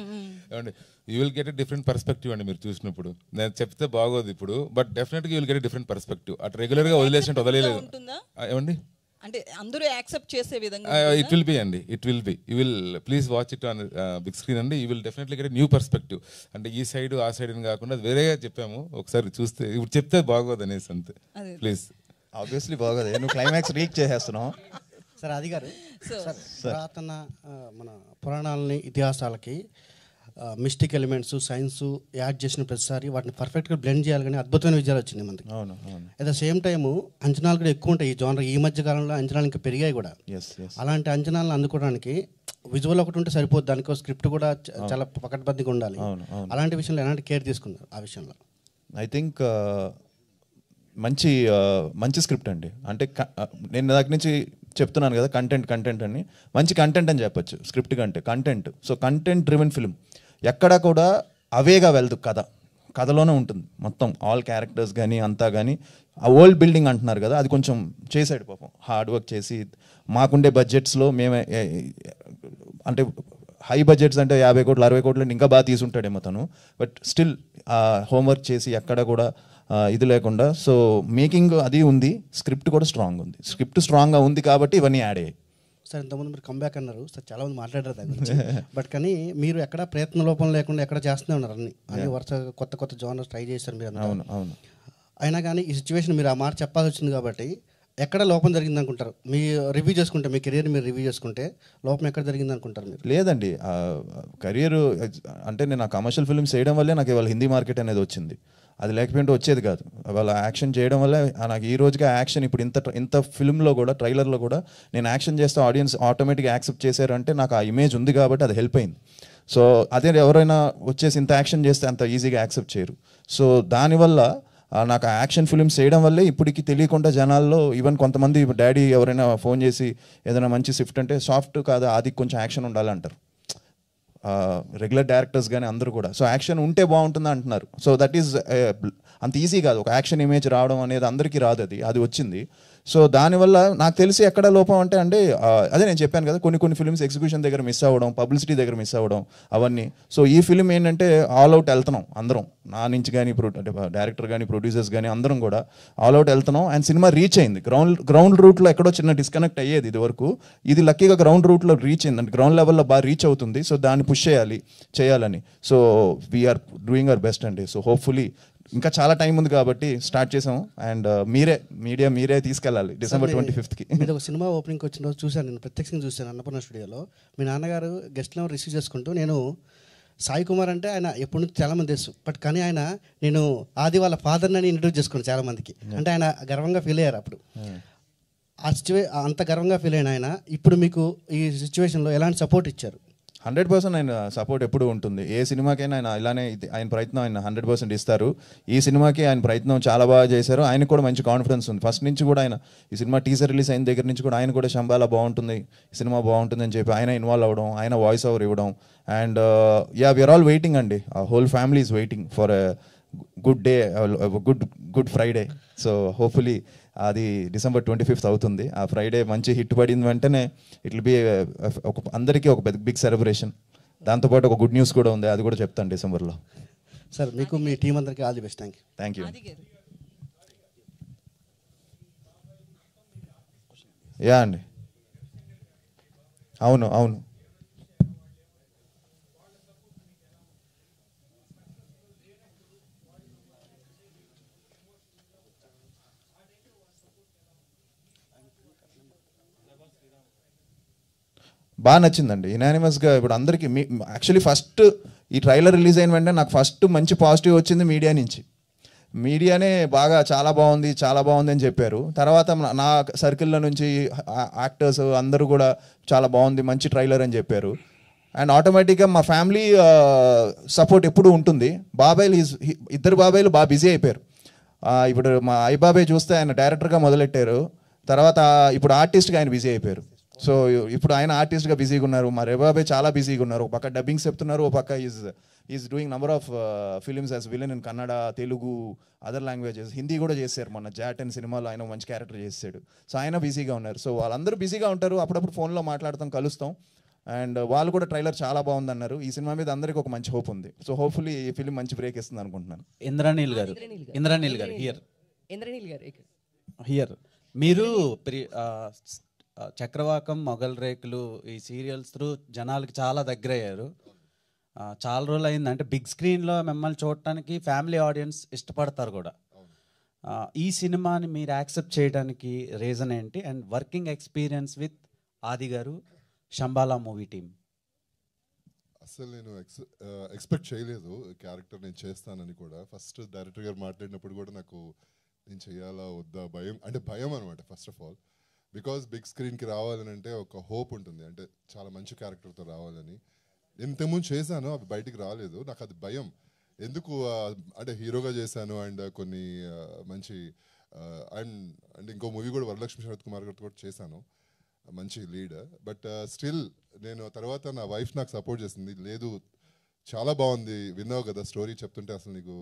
You will get a different perspective అండి మీరు చూసినప్పుడు. నేను చెప్తే బాగోదు ఇప్పుడు, బట్ డెఫినెట్గా you will get a different perspective. అటు రెగ్యులర్గా వదిలేసినట్టు వదిలేదు ఏమండి, అంటే అందరూ యాక్సెప్ట్ చేసే విధంగా. ఇట్ విల్ బి అండి, it will be. You will please watch it on big screen అండి. You will definitely get new perspective. అంటే ఈ సైడ్ ఆ సైడ్ అని కాకుండా వేరేగా చెప్పాము, ఒకసారి చూస్తే ఇప్పుడు చెప్తే బాగోదు అనేసి అంతే. ప్లీజ్. ఆబ్వియస్లీ బాగోదు, నువ్వు క్లైమాక్స్ రీచ్ చేసేస్తున్నావు. సార్ అది గారు, పురాతన మన పురాణాలని ఇతిహాసాలకి మిస్టిక్ ఎలిమెంట్స్ సైన్స్ యాడ్ చేసిన ప్రతిసారి వాటిని పర్ఫెక్ట్గా బ్లెండ్ చేయాలి, కానీ అద్భుతమైన విజయాలు వచ్చింది మనకి. అట్ ద సేమ్ టైము అంచనాలు కూడా ఎక్కువ ఉంటాయి. ఈ జోనర్ ఈ మధ్య కాలంలో అంచనాలు ఇంకా పెరిగాయి కూడా. అలాంటి అంచనాలను అందుకోవడానికి విజువల్ ఒకటి ఉంటే సరిపోద్ది, దానికో స్క్రిప్ట్ కూడా చాలా పకడ్బందీగా ఉండాలి. అలాంటి విషయంలో ఎలాంటి కేర్ తీసుకున్నారు ఆ విషయంలో? ఐ థింక్ మంచి స్క్రిప్ట్ అండి. అంటే నేను దగ్గర నుంచి చెప్తున్నాను కదా, కంటెంట్ అని, మంచి కంటెంట్ అని చెప్పొచ్చు స్క్రిప్ట్ కంటే. Content, so content driven film. ఎక్కడా కూడా అవేగా వెళ్దు, కథలోనే ఉంటుంది మొత్తం. ఆల్ క్యారెక్టర్స్ కానీ అంతా కానీ ఆ వరల్డ్ బిల్డింగ్ అంటున్నారు కదా, అది కొంచెం చేశాడు పాపం, హార్డ్ వర్క్ చేసి. మాకుండే బడ్జెట్స్లో మేమే, అంటే హై బడ్జెట్స్ అంటే 50 కోట్లు 60 కోట్లు ఇంకా బాగా తీసుంటాడేమో తను, బట్ స్టిల్ హోంవర్క్ చేసి ఎక్కడ కూడా ఇది లేకుండా. సో మేకింగ్ అది ఉంది, స్క్రిప్ట్ కూడా స్ట్రాంగ్ ఉంది. స్క్రిప్ట్ స్ట్రాంగ్గా ఉంది కాబట్టి ఇవన్నీ యాడ్ అయ్యాయి. సార్ ఇంతకుముందు మీరు కంబ్యాక్ అన్నారు సార్, చాలామంది మాట్లాడారు దాని గురించి. బట్ కానీ మీరు ఎక్కడ ప్రయత్న లోపం లేకుండా ఎక్కడ చేస్తూనే ఉన్నారు, అన్ని వరుస కొత్త జోనర్స్ ట్రై చేశారు మీరు. అవును. అయినా కానీ ఈ సిచ్యువేషన్ మీరు ఆ మాట చెప్పాల్సి వచ్చింది కాబట్టి ఎక్కడ లోపం జరిగింది అనుకుంటారు? మీ రివ్యూ చేసుకుంటే, మీ కెరీర్ మీరు రివ్యూ చేసుకుంటే లోపం ఎక్కడ జరిగింది అనుకుంటారు మీరు? లేదండి, కెరియర్ అంటే నేను ఆ కమర్షియల్ ఫిల్మ్స్ చేయడం వల్లే నాకు ఇవాళ హిందీ మార్కెట్ అనేది వచ్చింది. అది లేకపోతే వచ్చేది కాదు. వాళ్ళ యాక్షన్ చేయడం వల్ల నాకు ఈ రోజుకి ఆ యాక్షన్ ఇప్పుడు ఇంత ఫిల్మ్లో కూడా ట్రైలర్లో కూడా నేను యాక్షన్ చేస్తే ఆడియన్స్ ఆటోమేటిక్గా యాక్సెప్ట్ చేశారంటే నాకు ఆ ఇమేజ్ ఉంది కాబట్టి అది హెల్ప్ అయింది. సో అదే ఎవరైనా వచ్చేసి ఇంత యాక్షన్ చేస్తే అంత ఈజీగా యాక్సెప్ట్ చేయరు. సో దానివల్ల నాకు ఆ యాక్షన్ ఫిల్మ్స్ చేయడం వల్లే ఇప్పటికి తెలియకుండా జనాల్లో ఈవెన్ కొంతమంది డాడీ ఎవరైనా ఫోన్ చేసి ఏదైనా మంచి షిఫ్ట్ అంటే సాఫ్ట్ కాదు, అది కొంచెం యాక్షన్ ఉండాలంటారు రెగ్యులర్ డైరెక్టర్స్ కానీ అందరూ కూడా. సో యాక్షన్ ఉంటే బాగుంటుంది అంటున్నారు. సో దట్ ఈస్ అంత ఈజీ కాదు, ఒక యాక్షన్ ఇమేజ్ రావడం అనేది అందరికీ రాదు, అది వచ్చింది. సో దానివల్ల నాకు తెలిసి ఎక్కడ లోపం అంటే అదే నేను చెప్పాను కదా, కొన్ని ఫిల్మ్స్ ఎగ్జిక్యూషన్ దగ్గర మిస్ అవ్వడం, పబ్లిసిటీ దగ్గర మిస్ అవ్వడం అవన్నీ. సో ఈ ఫిల్మ్ ఏంటంటే ఆల్ అవుట్ వెళ్తున్నాం అందరం, నా నుంచి కానీ డైరెక్టర్ కానీ ప్రొడ్యూసర్స్ కానీ అందరం కూడా ఆల్ అవుట్ వెళ్తున్నాం. అండ్ సినిమా రీచ్ అయింది. గ్రౌండ్ రూట్లో ఎక్కడో చిన్న డిస్కనెక్ట్ అయ్యేది ఇది వరకు, ఇది లక్కీగా గ్రౌండ్ రూట్లో రీచ్ అయింది, అంటే గ్రౌండ్ లెవెల్లో బాగా రీచ్ అవుతుంది. సో దాన్ని పుష్ చేయాలని so we're doing our best అండి. సో హోప్ఫుల్లీ ఇంకా చాలా టైం ఉంది కాబట్టి స్టార్ట్ చేసాము. అండ్ మీరే తీసుకెళ్ళాలి December 25th. మీరు ఒక సినిమా ఓపెనింగ్కి వచ్చిన రోజు చూశాను, నేను ప్రత్యక్షంగా చూశాను అన్నపూర్ణ స్టూడియోలో. మీ నాన్నగారు గెస్ట్లో రిసీవ్ చేసుకుంటూ, నేను సాయి కుమార్ అంటే ఆయన ఎప్పటి నుంచి చాలామంది తెలుసు, బట్ కానీ ఆయన నేను ఆది వాళ్ళ ఫాదర్ని అని ఇంట్రడ్యూస్ చేసుకున్నాను చాలామందికి. అంటే ఆయన గర్వంగా ఫీల్ అయ్యారు అప్పుడు. అంత గర్వంగా ఫీల్ అయిన ఆయన ఇప్పుడు మీకు ఈ సిచ్యువేషన్లో ఎలాంటి సపోర్ట్ ఇచ్చారు? 100% ఆయన సపోర్ట్ ఎప్పుడు ఉంటుంది. ఏ సినిమాకైనా ఆయన ఇలానే ఆయన ప్రయత్నం ఆయన 100% ఇస్తారు. ఈ సినిమాకి ఆయన ప్రయత్నం చాలా బాగా చేశారు. ఆయనకు కూడా మంచి కాన్ఫిడెన్స్ ఉంది. ఫస్ట్ నుంచి కూడా ఆయన ఈ సినిమా టీజర్ రిలీజ్ అయిన దగ్గర నుంచి కూడా ఆయన కూడా శంబాలా బాగుంటుంది, ఈ సినిమా బాగుంటుంది అని చెప్పి ఆయన ఇన్వాల్వ్ అవ్వడం, ఆయన వాయిస్ ఓవర్ ఇవ్వడం. అండ్ వీఆర్ ఆల్ వెయిటింగ్ అండి, whole family is waiting for good day, good Friday. So hopefully అది December 25th అవుతుంది. ఆ ఫ్రైడే మంచి హిట్ పడిన వెంటనే ఇట్ విల్ బి అందరికీ ఒక బిగ్ సెలబ్రేషన్. దాంతోపాటు ఒక గుడ్ న్యూస్ కూడా ఉంది, అది కూడా చెప్తాను డిసెంబర్లో. సార్ మీకు మీ టీం అందరికీ all the best. Thank you. Yeah అండి, అవును. బాగా నచ్చిందండి యునానిమస్గా. ఇప్పుడు అందరికీ యాక్చువల్లీ ఫస్ట్ ఈ ట్రైలర్ రిలీజ్ అయిన వెంటనే నాకు ఫస్ట్ మంచి పాజిటివ్ వచ్చింది మీడియా నుంచి. మీడియానే బాగా చాలా బాగుంది అని చెప్పారు. తర్వాత నా సర్కిల్లో నుంచి యాక్టర్స్ అందరూ కూడా చాలా బాగుంది, మంచి ట్రైలర్ అని చెప్పారు. అండ్ ఆటోమేటిక్గా మా ఫ్యామిలీ సపోర్ట్ ఎప్పుడు ఉంటుంది. ఇద్దరు బాబాయిలు బాగా బిజీ అయిపోయారు. ఇప్పుడు మా బాబాయ్ చూస్తే ఆయన డైరెక్టర్గా మొదలెట్టారు, తర్వాత ఇప్పుడు ఆర్టిస్ట్గా ఆయన బిజీ అయిపోయారు. సో ఇప్పుడు ఆయన ఆర్టిస్ట్గా బిజీగా ఉన్నారు, మా రేబాబాయ్ చాలా బిజీగా ఉన్నారు. ఒక పక్క డబ్బింగ్స్ చెప్తున్నారు, ఒక పక్క is doing number of films as villain in Kannada, Telugu, other languages. Hindi కూడా చేశారు, మొన్న జాట్ అండ్ సినిమాలో ఆయన మంచి క్యారెక్టర్ చేశాడు. సో ఆయన బిజీగా ఉన్నారు. సో వాళ్ళందరూ బిజీగా ఉంటారు, అప్పుడప్పుడు ఫోన్లో మాట్లాడతాం, కలుస్తాం. అండ్ వాళ్ళు కూడా ట్రైలర్ చాలా బాగుంది అన్నారు. ఈ సినిమా మీద అందరికీ ఒక మంచి హోప్ ఉంది. సో హోప్ఫుల్లీ ఈ ఫిలిం మంచి బ్రేక్ ఇస్తుంది అనుకుంటున్నాను. ఇంద్రనీల్ గారు హియర్ మీరు చక్రవాకం, మొగల్ రేకులు ఈ సీరియల్స్ త్రూ జనాలకి చాలా దగ్గర అయ్యారు. చాలా రోజులు అయింది, అంటే బిగ్ స్క్రీన్లో మిమ్మల్ని చూడటానికి ఫ్యామిలీ ఆడియన్స్ ఇష్టపడతారు కూడా. ఈ సినిమాని మీరు యాక్సెప్ట్ చేయడానికి రీజన్ ఏంటి? అండ్ వర్కింగ్ ఎక్స్పీరియన్స్ విత్ ఆది గారు, శంబాలా మూవీ టీమ్. అసలు నేను ఎక్స్పెక్ట్ చేయలేదు క్యారెక్టర్ నేను చేస్తానని కూడా. ఫస్ట్ డైరెక్టర్ గారు మాట్లాడినప్పుడు కూడా నాకు నేను చేయాలా వద్దా భయం అనమాట. First of all because big స్క్రీన్కి రావాలని అంటే ఒక హోప్ ఉంటుంది, అంటే చాలా మంచి క్యారెక్టర్తో రావాలని. నేను ఇంతకుముందు చేశాను, అవి బయటికి రాలేదు, నాకు అది భయం. ఎందుకు అంటే హీరోగా చేశాను అండ్ కొన్ని మంచి అండ్ ఇంకో మూవీ కూడా వరలక్ష్మి శరత్ కుమార్ గారితో కూడా చేశాను, మంచి లీడ్. బట్ స్టిల్ నేను తర్వాత నా వైఫ్ నాకు సపోర్ట్ చేసింది, లేదు చాలా బాగుంది, విన్నావు కదా స్టోరీ చెప్తుంటే అసలు నీకు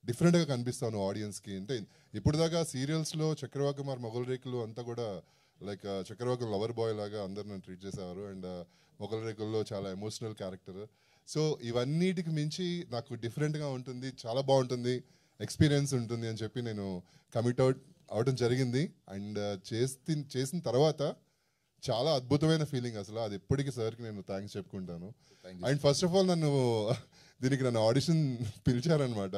డిఫరెంట్గా కనిపిస్తాను ఆడియన్స్కి. అంటే ఇప్పుడు దాకా సీరియల్స్లో చక్రవాకం ఆర్ మొగల్ రేకులు అంతా కూడా లైక్ చక్రవాకం లవర్ బాయ్ లాగా అందరు నన్ను ట్రీట్ చేసేవారు, అండ్ మొగల్ రేకుల్లో చాలా ఎమోషనల్ క్యారెక్టర్. సో ఇవన్నిటికి మించి నాకు డిఫరెంట్గా ఉంటుంది, చాలా బాగుంటుంది, ఎక్స్పీరియన్స్ ఉంటుంది అని చెప్పి నేను కమిట్ అవడం జరిగింది. అండ్ చేసిన తర్వాత చాలా అద్భుతమైన ఫీలింగ్ అసలు. అది ఎప్పటికీ సార్కి నేను థ్యాంక్స్ చెప్పుకుంటాను. అండ్ ఫస్ట్ ఆఫ్ ఆల్ దీనికి నన్ను ఆడిషన్ పిలిచారనమాట.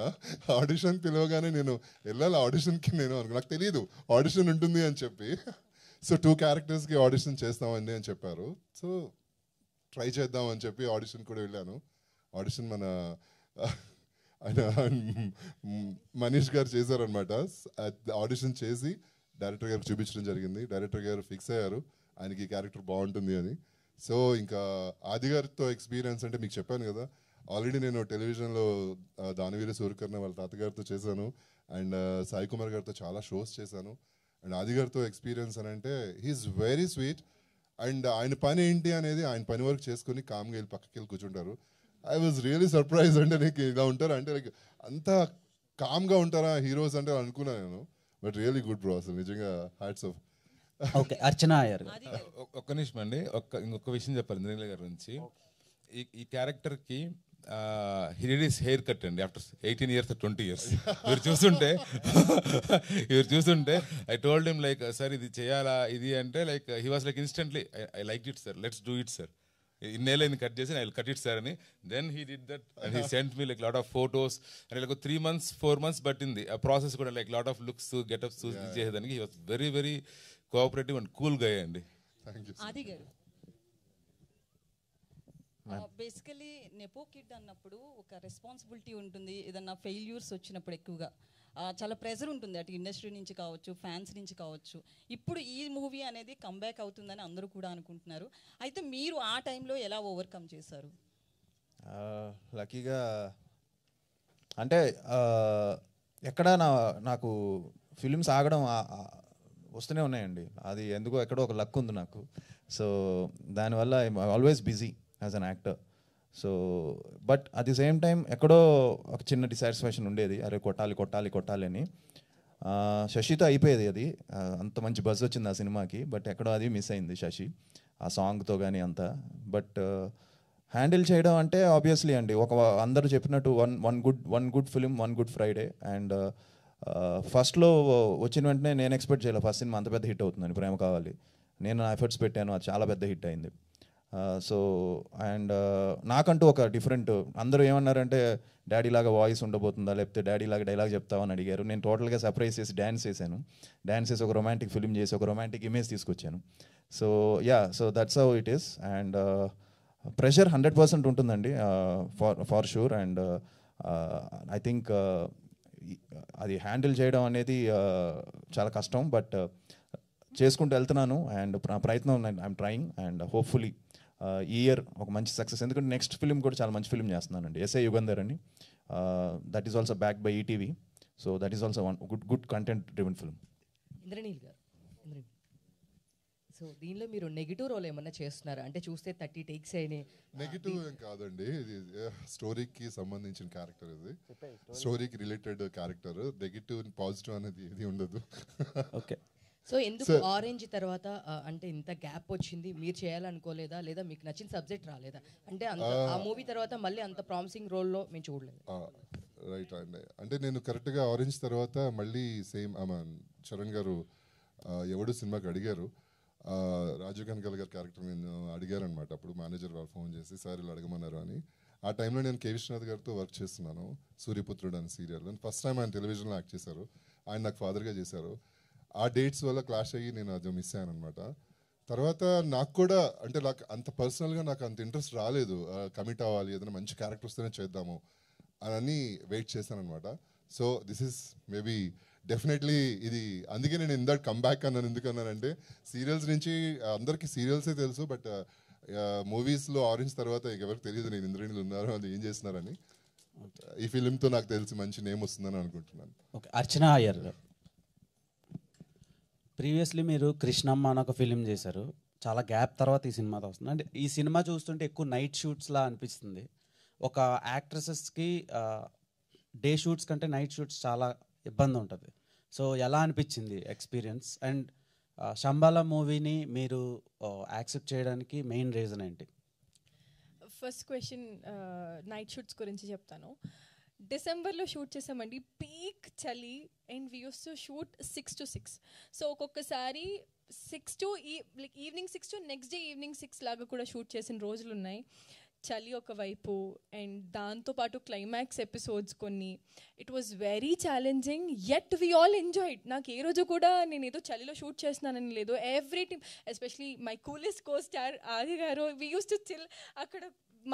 ఆడిషన్ పిలవగానే నేను వెళ్ళాలి ఆడిషన్కి, నాకు తెలియదు ఆడిషన్ ఉంటుంది అని చెప్పి. సో 2 క్యారెక్టర్స్కి ఆడిషన్ చేస్తామండి అని చెప్పారు. సో ట్రై చేద్దాం అని చెప్పి ఆడిషన్ కూడా వెళ్ళాను. ఆడిషన్ మన ఆయన మనీష్ గారు చేశారనమాట. ఆడిషన్ చేసి డైరెక్టర్ గారికి చూపించడం జరిగింది. డైరెక్టర్ గారు ఫిక్స్ అయ్యారు ఆయనకి ఈ క్యారెక్టర్ బాగుంటుంది అని. సో ఇంకా ఆది గారితో ఎక్స్పీరియన్స్ అంటే మీకు చెప్పాను కదా, ఆల్రెడీ నేను టెలివిజన్లో దానవీర సూర్యకర్ణ వాళ్ళ తాతగారితో చేశాను, అండ్ సాయి కుమార్ గారితో చాలా షోస్ చేశాను. అండ్ ఆది గారితో ఎక్స్పీరియన్స్ అని అంటే హీఈస్ వెరీ స్వీట్. అండ్ ఆయన పని ఏంటి అనేది ఆయన పని వరకు చేసుకుని కామ్గా వెళ్ళి పక్కకి వెళ్ళి కూర్చుంటారు. I was really surprise. అంటే నీకు ఇలా ఉంటారా అంటే లైక్ అంత కామ్గా ఉంటారా హీరోస్ అంటే అనుకున్నాను నేను. బట్ రియలీ గుడ్ బ్రో, అసలు నిజంగా హ్యాట్స్ ఆఫ్. ఓకే, అర్చన అయ్యారు. ఒక్క నిమిషం అండి, ఇంకొక విషయం చెప్పాలి ఇంద్రనీల గారి గురించి. ఈ క్యారెక్టర్కి హిస్ హెయిర్ కట్ అండి ఆఫ్టర్ 18 years 20 years. మీరు చూస్తుంటే I told him like sir ఇది చేయాలా ఇది అంటే like he was like instantly I like it sir, let's do it sir, ఇన్నేళ్ళని కట్ చేసి I will cut it sir అని. Then he did that and he sent me like lot of photos and like 3 months 4 months పట్టింది ఆ process కూడా. Like lot of looks getups చేసేదానికి he was very very cooperative and cool గా అండి. ఆది గారు basically nepo kid అన్నప్పుడు ఒక రెస్పాన్సిబిలిటీ ఉంటుంది. ఏదన్నా ఫెయిల్యూర్స్ వచ్చినప్పుడు ఎక్కువగా చాలా ప్రెజర్ ఉంటుంది అటు ఇండస్ట్రీ నుంచి కావచ్చు, ఫ్యాన్స్ నుంచి కావచ్చు. ఇప్పుడు ఈ మూవీ అనేది కంబ్యాక్ అవుతుందని అందరూ కూడా అనుకుంటున్నారు. అయితే మీరు ఆ టైంలో ఎలా ఓవర్కమ్ చేశారు? లక్కీగా అంటే ఎక్కడ నాకు ఫిలిమ్స్ ఆగడం వస్తూనే ఉన్నాయండి. అది ఎందుకో ఎక్కడో ఒక లక్ ఉంది నాకు. సో దానివల్ల I'm always busy as an actor. So but at the same time ఎక్కడో ఒక చిన్న డిసాటిస్ఫాక్షన్ ఉండేది, అరే కొట్టాలి అని. శశితో అయిపోయేది అది, అంత మంచి బజ్ వచ్చింది ఆ సినిమాకి. బట్ ఎక్కడో అది మిస్ అయింది శశి ఆ సాంగ్తో కానీ అంతా. బట్ హ్యాండిల్ చేయడం అంటే ఆబ్వియస్లీ అండి, అందరూ చెప్పినట్టు one good film, one good Friday. And ఫస్ట్లో వచ్చిన వెంటనే నేను ఎక్స్పెక్ట్ చేయలేదు ఫస్ట్ సినిమా అంత పెద్ద హిట్ అవుతుందని. ప్రేమ కావాలి నేను నా ఎఫర్ట్స్ పెట్టాను, అది చాలా పెద్ద హిట్ అయింది. సో అండ్ నాకంటూ ఒక డిఫరెంట్, అందరూ ఏమన్నారంటే డాడీ లాగా వాయిస్ ఉండబోతుందా లేకపోతే డాడీ లాగా డైలాగ్ చెప్తావని అడిగారు. నేను టోటల్గా సర్ప్రైజ్ చేసి డ్యాన్స్ చేసి ఒక రొమాంటిక్ ఫిలిం చేసి ఒక రొమాంటిక్ ఇమేజ్ తీసుకొచ్చాను. So so that's how it is. And pressure 100% ఉంటుందండి far sure. And I think అది హ్యాండిల్ చేయడం అనేది చాలా కష్టం. బట్ చేసుకుంటూ వెళ్తున్నాను అండ్ నా ప్రయత్నం ఐఎమ్ ట్రయింగ్. అండ్ హోప్ఫుల్లీ ఈ ఇయర్ ఒక మంచి సక్సెస్, ఎందుకంటే నెక్స్ట్ ఫిలిం కూడా చాలా మంచి ఫిలిం చేస్తున్నానండి, ఎస్ఐ యుగంధర్ అని. That is also back by ETV. So that is also one good content driven film. Indraneel గారు, సో దీనిలో మీరు నెగిటివ్ రోల్ ఏమన్నా చేస్తున్నారా? అంటే చూస్తే 30 takes అయినాయి. నెగిటివ్ ఏం కాదండి, ఇది స్టోరీకి సంబంధించిన క్యారెక్టర్, ఇది స్టోరీకి రిలేటెడ్ క్యారెక్టర్. నెగిటివ్ పాజిటివ్ అనేది ఏది ఉండదు. ఓకే, సో ఎందుకు ఆరెంజ్ తర్వాత అంటే ఇంత గ్యాప్ వచ్చింది? మీరు చేయాలనుకోలేదా, లేదా మీకు నచ్చిన సబ్జెక్ట్ రాలేదా? అంటే ఆ మూవీ తర్వాత మళ్ళీ అంత ప్రామిసింగ్ రోల్లో మేము చూడలేదు. రైట్ అండి, అంటే నేను కరెక్ట్గా ఆరెంజ్ తర్వాత మళ్ళీ సేమ్ చరణ్ గారు ఎవడు సినిమాకి అడిగారు, రాజీవ్ కనకాల గారి క్యారెక్టర్ నేను అడిగారనమాట. అప్పుడు మేనేజర్ వాళ్ళు ఫోన్ చేసి సార్ ఇలా అడగమన్నారు అని. ఆ టైంలో నేను కే విశ్వనాథ్ గారితో వర్క్ చేస్తున్నాను, సూర్యపుత్రుడు అని సీరియల్. ఫస్ట్ టైం ఆయన టెలివిజన్లో యాక్ట్ చేశారు, ఆయన నాకు ఫాదర్గా చేశారు. ఆ డేట్స్ వల్ల క్లాష్ అయ్యి నేను అది మిస్ అయ్యాను అనమాట. తర్వాత నాకు కూడా అంటే నాకు అంత పర్సనల్గా నాకు అంత ఇంట్రెస్ట్ రాలేదు, కమిట్ అవ్వాలి, ఏదైనా మంచి క్యారెక్టర్ వస్తేనే చేద్దాము అని వెయిట్ చేశాను అనమాట. So this is maybe definitely ఇది, అందుకే నేను ఇందాక కంబ్యాక్ అన్నాను. ఎందుకన్నానంటే సీరియల్స్ నుంచి అందరికీ సీరియల్సే తెలుసు, బట్ మూవీస్లో ఆరెంజ్ తర్వాత ఎవరికి తెలియదు నేను ఇంద్రనీల్ ఉన్నారు, అది ఏం చేస్తున్నారని. ఈ ఫిలింతో నాకు తెలిసి మంచి నేమ్ వస్తుందని అనుకుంటున్నాను. ఓకే, అర్చన అయ్యర్ గారు, ప్రీవియస్లీ మీరు కృష్ణమ్మ అని ఒక ఫిలిం చేశారు, చాలా గ్యాప్ తర్వాత ఈ సినిమాతో వస్తుంది. అంటే ఈ సినిమా చూస్తుంటే ఎక్కువ నైట్ షూట్స్లా అనిపిస్తుంది. ఒక యాక్ట్రెసెస్కి డే షూట్స్ కంటే నైట్ షూట్స్ చాలా ఇబ్బంది ఉంటుంది. సో ఎలా అనిపించింది ఎక్స్పీరియన్స్? అండ్ శంబాల మూవీని మీరు యాక్సెప్ట్ చేయడానికి మెయిన్ రీజన్ ఏంటి? ఫస్ట్ క్వశ్చన్ నైట్ షూట్స్ గురించి చెప్తాను. డిసెంబర్లో షూట్ చేసామండి, పీక్ చలి, and we use to shoot 6 to 6. So ఒక్కొక్కసారి 6 to evening 6 to next day evening 6 లాగా కూడా షూట్ చేసిన రోజులు ఉన్నాయి. చలి ఒకవైపు, అండ్ దాంతోపాటు క్లైమాక్స్ ఎపిసోడ్స్ కొన్ని. It was very challenging, yet we all enjoyed. నాకు ఏ రోజు కూడా నేను ఏదో చలిలో షూట్ చేస్తున్నానని లేదు. Every team, especially my coolest costar Aadi garu, we use to chill. అక్కడ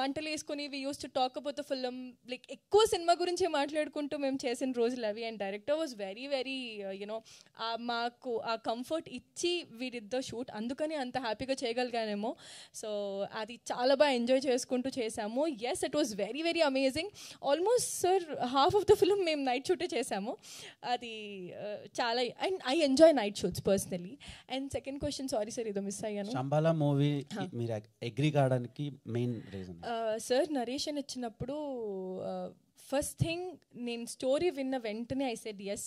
మంటలు వేసుకొని we use to talk about the film, like ఎక్కువ సినిమా గురించి మాట్లాడుకుంటూ మేము చేసిన రోజులు అవి. And director was very very you know మాకు ఆ కంఫర్ట్ ఇచ్చి వీ డిడ్ ద షూట్, అందుకని అంత హ్యాపీగా చేయగలిగానేమో. సో అది చాలా బాగా ఎంజాయ్ చేసుకుంటూ చేసాము. Yes, it was very very amazing. Almost sir half of the film మేము నైట్ షూటే చేసాము. అది చాలా, and I enjoy night shoots personally. And second question, sorry sir ఏదో మిస్ అయ్యాను. శంబాలా మూవీ మీరు అగ్రీ కావడానికి మెయిన్ రీజన్? సార్ నరేషన్ ఇచ్చినప్పుడు ఫస్ట్ థింగ్ నేను స్టోరీ విన్న వెంటనే ఐ సెడ్ ఎస్,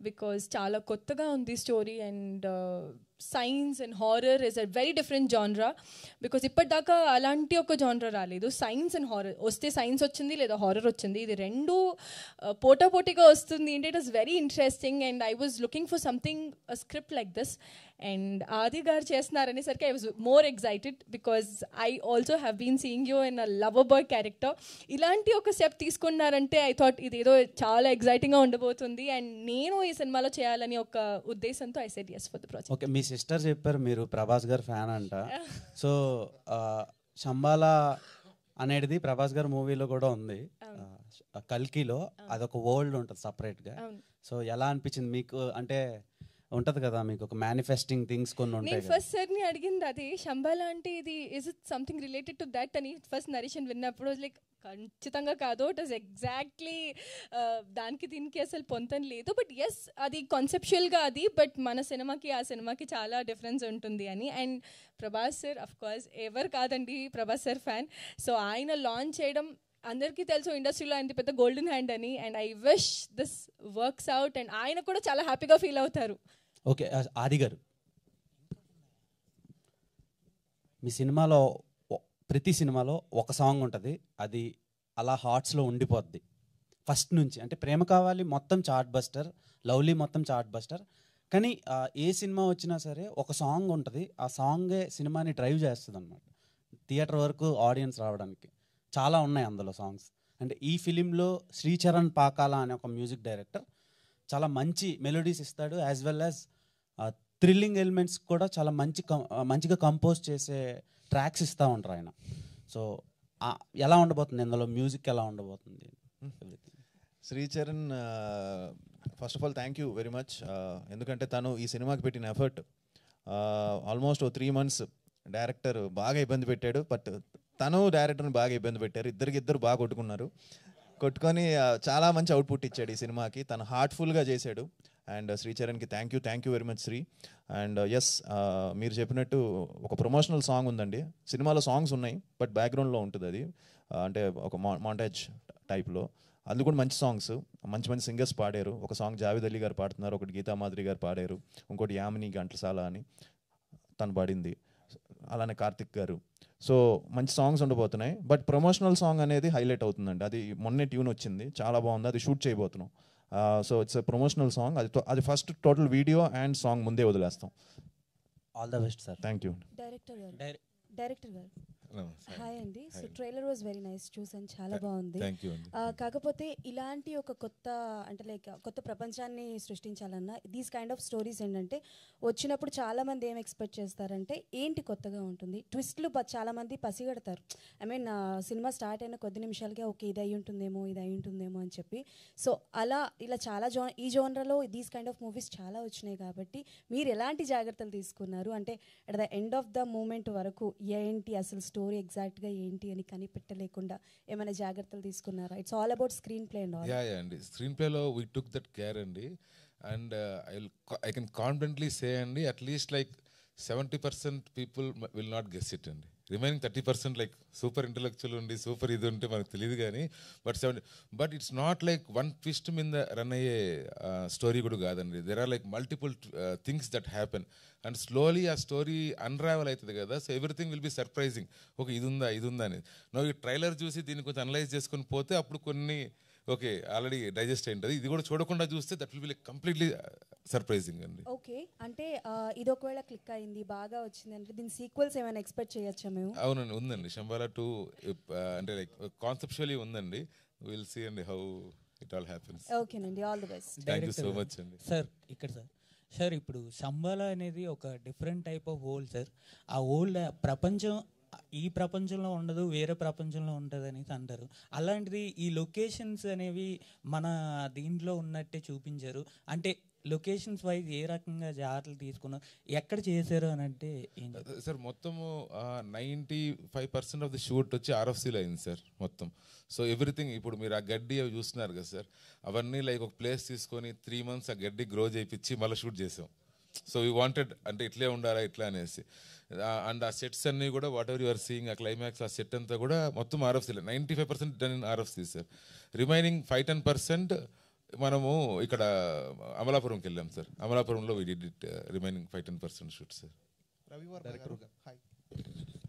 బికాజ్ చాలా కొత్తగా ఉంది story. And science and horror is a very different genre, because ఇప్పటిదాకా అలాంటి ఒక జాన్రా రాలేదు. సైన్స్ అండ్ హారర్ వస్తే సైన్స్ వచ్చింది లేదా హారర్ వచ్చింది, ఇది రెండు పోటాపోటీగా వస్తుంది. And it is very interesting. And I was looking for something script like this. And Aadi garu చేస్తున్నారనేసరికి I was more excited, because I also have been seeing you in a lover boy character. ఇలాంటి ఒక step తీసుకున్నారంటే I thought ఇదేదో చాలా ఎక్సైటింగ్గా ఉండబోతుంది. And నేను ఈ సినిమాలో చేయాలని ఒక ఉద్దేశంతో I said yes for the project. Okay, మీ సిస్టర్ చెప్పారు మీరు ప్రభాస్ గారు ఫ్యాన్ అంట. సో శంబాలా అనేది ప్రభాస్ గారి మూవీలో కూడా ఉంది, కల్కిలో. అదొక వరల్డ్ ఉంటుంది సపరేట్గా. సో ఎలా అనిపించింది మీకు? అంటే ఉంటది కదా మీకు ఒక మేనిఫెస్టింగ్ థింగ్స్ కొన్ని ఉంటాయి. నేను ఫస్ట్ సార్ని అడిగింది అది, శంబాలా అంటే ఇది is it something related to that అని ఫస్ట్ నరేషన్ విన్నప్పుడు లైక్ ఖచ్చితంగా కాదు, ఇట్ ఇస్ ఎగ్జాక్ట్లీ దానికి దీనికి అసలు పొంతం లేదు. బట్ ఎస్, అది కాన్సెప్చువల్గా అది, బట్ మన సినిమాకి ఆ సినిమాకి చాలా డిఫరెన్స్ ఉంటుంది అని. And Prabhas sir of course ఎవరు కాదండి ప్రభాస్ సార్ ఫ్యాన్. సో ఆయన లాంచ్ చేయడం అందరికీ తెలుసు ఇండస్ట్రీలో ఆయన పెద్ద గోల్డెన్ హ్యాండ్ అని. And I wish this works out. And ఆయన కూడా చాలా హ్యాపీగా ఫీల్ అవుతారు. ఓకే, ఆది గారు, మీ సినిమాలో ప్రతి సినిమాలో ఒక సాంగ్ ఉంటుంది, అది అలా హార్ట్స్లో ఉండిపోద్ది ఫస్ట్ నుంచి. అంటే ప్రేమ కావాలి మొత్తం చార్ట్ బస్టర్, లవ్లీ మొత్తం చార్ట్ బస్టర్. కానీ ఏ సినిమా వచ్చినా సరే ఒక సాంగ్ ఉంటుంది, ఆ సాంగే సినిమాని డ్రైవ్ చేస్తుంది అనమాట థియేటర్ వరకు ఆడియన్స్ రావడానికి. చాలా ఉన్నాయి అందులో సాంగ్స్. అంటే ఈ ఫిలింలో శ్రీచరణ్ పాకాల అనే ఒక మ్యూజిక్ డైరెక్టర్ చాలా మంచి మెలోడీస్ ఇస్తాడు, as well as thrilling elements కూడా చాలా మంచిగా కంపోజ్ చేసే ట్రాక్స్ ఇస్తూ ఉంటారు ఆయన. సో ఎలా ఉండబోతుంది ఇందులో మ్యూజిక్, ఎలా ఉండబోతుంది? Sricharan first of all thank you very much. ఎందుకంటే తను ఈ సినిమాకి పెట్టిన ఎఫర్ట్ ఆల్మోస్ట్ 3 months డైరెక్టర్ బాగా ఇబ్బంది పెట్టాడు, బట్ తను డైరెక్టర్ని బాగా ఇబ్బంది పెట్టారు. ఇద్దరు బాగా కొట్టుకొని చాలా మంచి అవుట్పుట్ ఇచ్చాడు ఈ సినిమాకి. తను హార్ట్ఫుల్గా చేశాడు. అండ్ శ్రీచరణ్కి thank you very much Sri. And yes, మీరు చెప్పినట్టు ఒక ప్రమోషనల్ సాంగ్ ఉందండి. సినిమాలో సాంగ్స్ ఉన్నాయి, బట్ బ్యాక్గ్రౌండ్లో ఉంటుంది అది, అంటే ఒక మాంటేజ్ టైప్లో. అది కూడా మంచి సాంగ్స్, మంచి సింగర్స్ పాడారు. ఒక సాంగ్ జావేద్ అలీ గారు పాడుతున్నారు, ఒకటి గీతా మాధురి గారు పాడారు, ఇంకోటి యామిని ఘంటసాల అని తను పాడింది, అలానే కార్తిక్ గారు. సో మంచి సాంగ్స్ ఉండబోతున్నాయి. బట్ ప్రమోషనల్ సాంగ్ అనేది హైలైట్ అవుతుందండి. అది మొన్నే ట్యూన్ వచ్చింది, చాలా బాగుంది, అది షూట్ చేయబోతున్నాం. So it's a promotional song. అది first total video and song ముందే వదిలేస్తాం. All the best sir. Thank you. Director garu hi అండి. So trailer was very nice, చూసాను, చాలా బాగుంది. కాకపోతే ఇలాంటి ఒక కొత్త, అంటే లైక్ కొత్త ప్రపంచాన్ని సృష్టించాలన్నా దీస్ కైండ్ ఆఫ్ స్టోరీస్ ఏంటంటే వచ్చినప్పుడు చాలామంది ఏం ఎక్స్పెక్ట్ చేస్తారంటే ఏంటి కొత్తగా ఉంటుంది, ట్విస్ట్లు చాలామంది పసిగడతారు. ఐ మీన్ సినిమా స్టార్ట్ అయిన కొద్ది నిమిషాలకే ఓకే ఇది అయి ఉంటుందేమో అని చెప్పి. సో ఇలా చాలా ఈ జోనర్లో దీస్ కైండ్ ఆఫ్ మూవీస్ చాలా వచ్చినాయి. కాబట్టి మీరు ఎలాంటి జాగ్రత్తలు తీసుకున్నారు, అంటే at the end of the moment వరకు ఏంటి అసలు స్టోరీ ఎగ్జాక్ట్గా ఏంటి అని కనిపెట్టలేకుండా ఏమైనా జాగ్రత్తలు తీసుకున్నారా? It's all about screenplay and all. Yeah అండి, స్క్రీన్ ప్లేలో వీ టుక్ దట్ కేర్ అండి. And I can confidently say అండి, at least like 70% people will not guess it అండి. రిమైనింగ్ 30% లైక్ సూపర్ ఇంటలెక్చువల్ ఉండి సూపర్ ఇది ఉంటే మనకు తెలియదు కానీ, but it's not like one twist మీద రన్ అయ్యే స్టోరీ కూడా కాదండి. There are like multiple things that happen and slowly ఆ స్టోరీ అన్రావెల్ అవుతుంది కదా. So everything will be surprising. Okay ఇది ఉందా అని నువ్వు ఈ ట్రైలర్ చూసి దీన్ని కొంచెం అనలైజ్ చేసుకొని పోతే అప్పుడు కొన్ని ఓకే ఆల్రెడీ డైజెస్ట్ అయింటుంది. ఇది కూడా చూడకుండా చూస్తే that will be like completely surprising అండి. ఓకే, అంటే ఇది ఒకవేళ క్లిక్ అయింది బాగా వచ్చింది అంటే దీని సీక్వెల్స్ ఏమైనా ఎక్స్పెక్ట్ చేయొచ్చా మేము? అవునండి, ఉందండి. శంబాలా 2 అంటే లైక్ కాన్సెప్చువల్లీ ఉందండి. విల్ సీ అండి హౌ ఇట్ ఆల్ హ్యాపెన్స్. ఓకేనండి, all the best. Thank you so much అండి. సార్ ఇప్పుడు శంబాలా అనేది ఒక different type of world sir. ఆ వరల్డ్ ప్రపంచం ఈ ప్రపంచంలో ఉండదు, వేరే ప్రపంచంలో ఉంటుంది అని అంటారు. అలాంటిది ఈ లొకేషన్స్ అనేవి మన దీంట్లో ఉన్నట్టే చూపించారు. అంటే లొకేషన్స్ వైజ్ ఏ రకంగా జాగ్రత్తలు తీసుకున్నారు, ఎక్కడ చేశారు అని అంటే ఏం సార్? మొత్తము 95% ఆఫ్ ది షూట్ వచ్చి RFCలో అయింది సార్ మొత్తం. సో ఎవ్రీథింగ్ ఇప్పుడు మీరు ఆ గడ్డి అవి చూస్తున్నారు కదా సార్, అవన్నీ లైక్ ఒక ప్లేస్ తీసుకొని 3 months ఆ గడ్డి గ్రో చేయించి మళ్ళీ షూట్ చేసాం. సో వీ వాంటెడ్ అంటే ఇట్లే ఉండాలా ఇట్లా అనేసి. అండ్ ఆ సెట్స్ అన్నీ కూడా వాట్ ఎవర్ యూఆర్ సీయింగ్, ఆ క్లైమాక్స్ ఆ సెట్ అంతా కూడా మొత్తం RFCలో 95% done in RFC sir. Remaining 5-10% మనము ఇక్కడ అమలాపురంకి వెళ్ళాం సార్. అమలాపురంలో we did it remaining 5-10% shoot sir. Ravi Varma గారు హాయ్.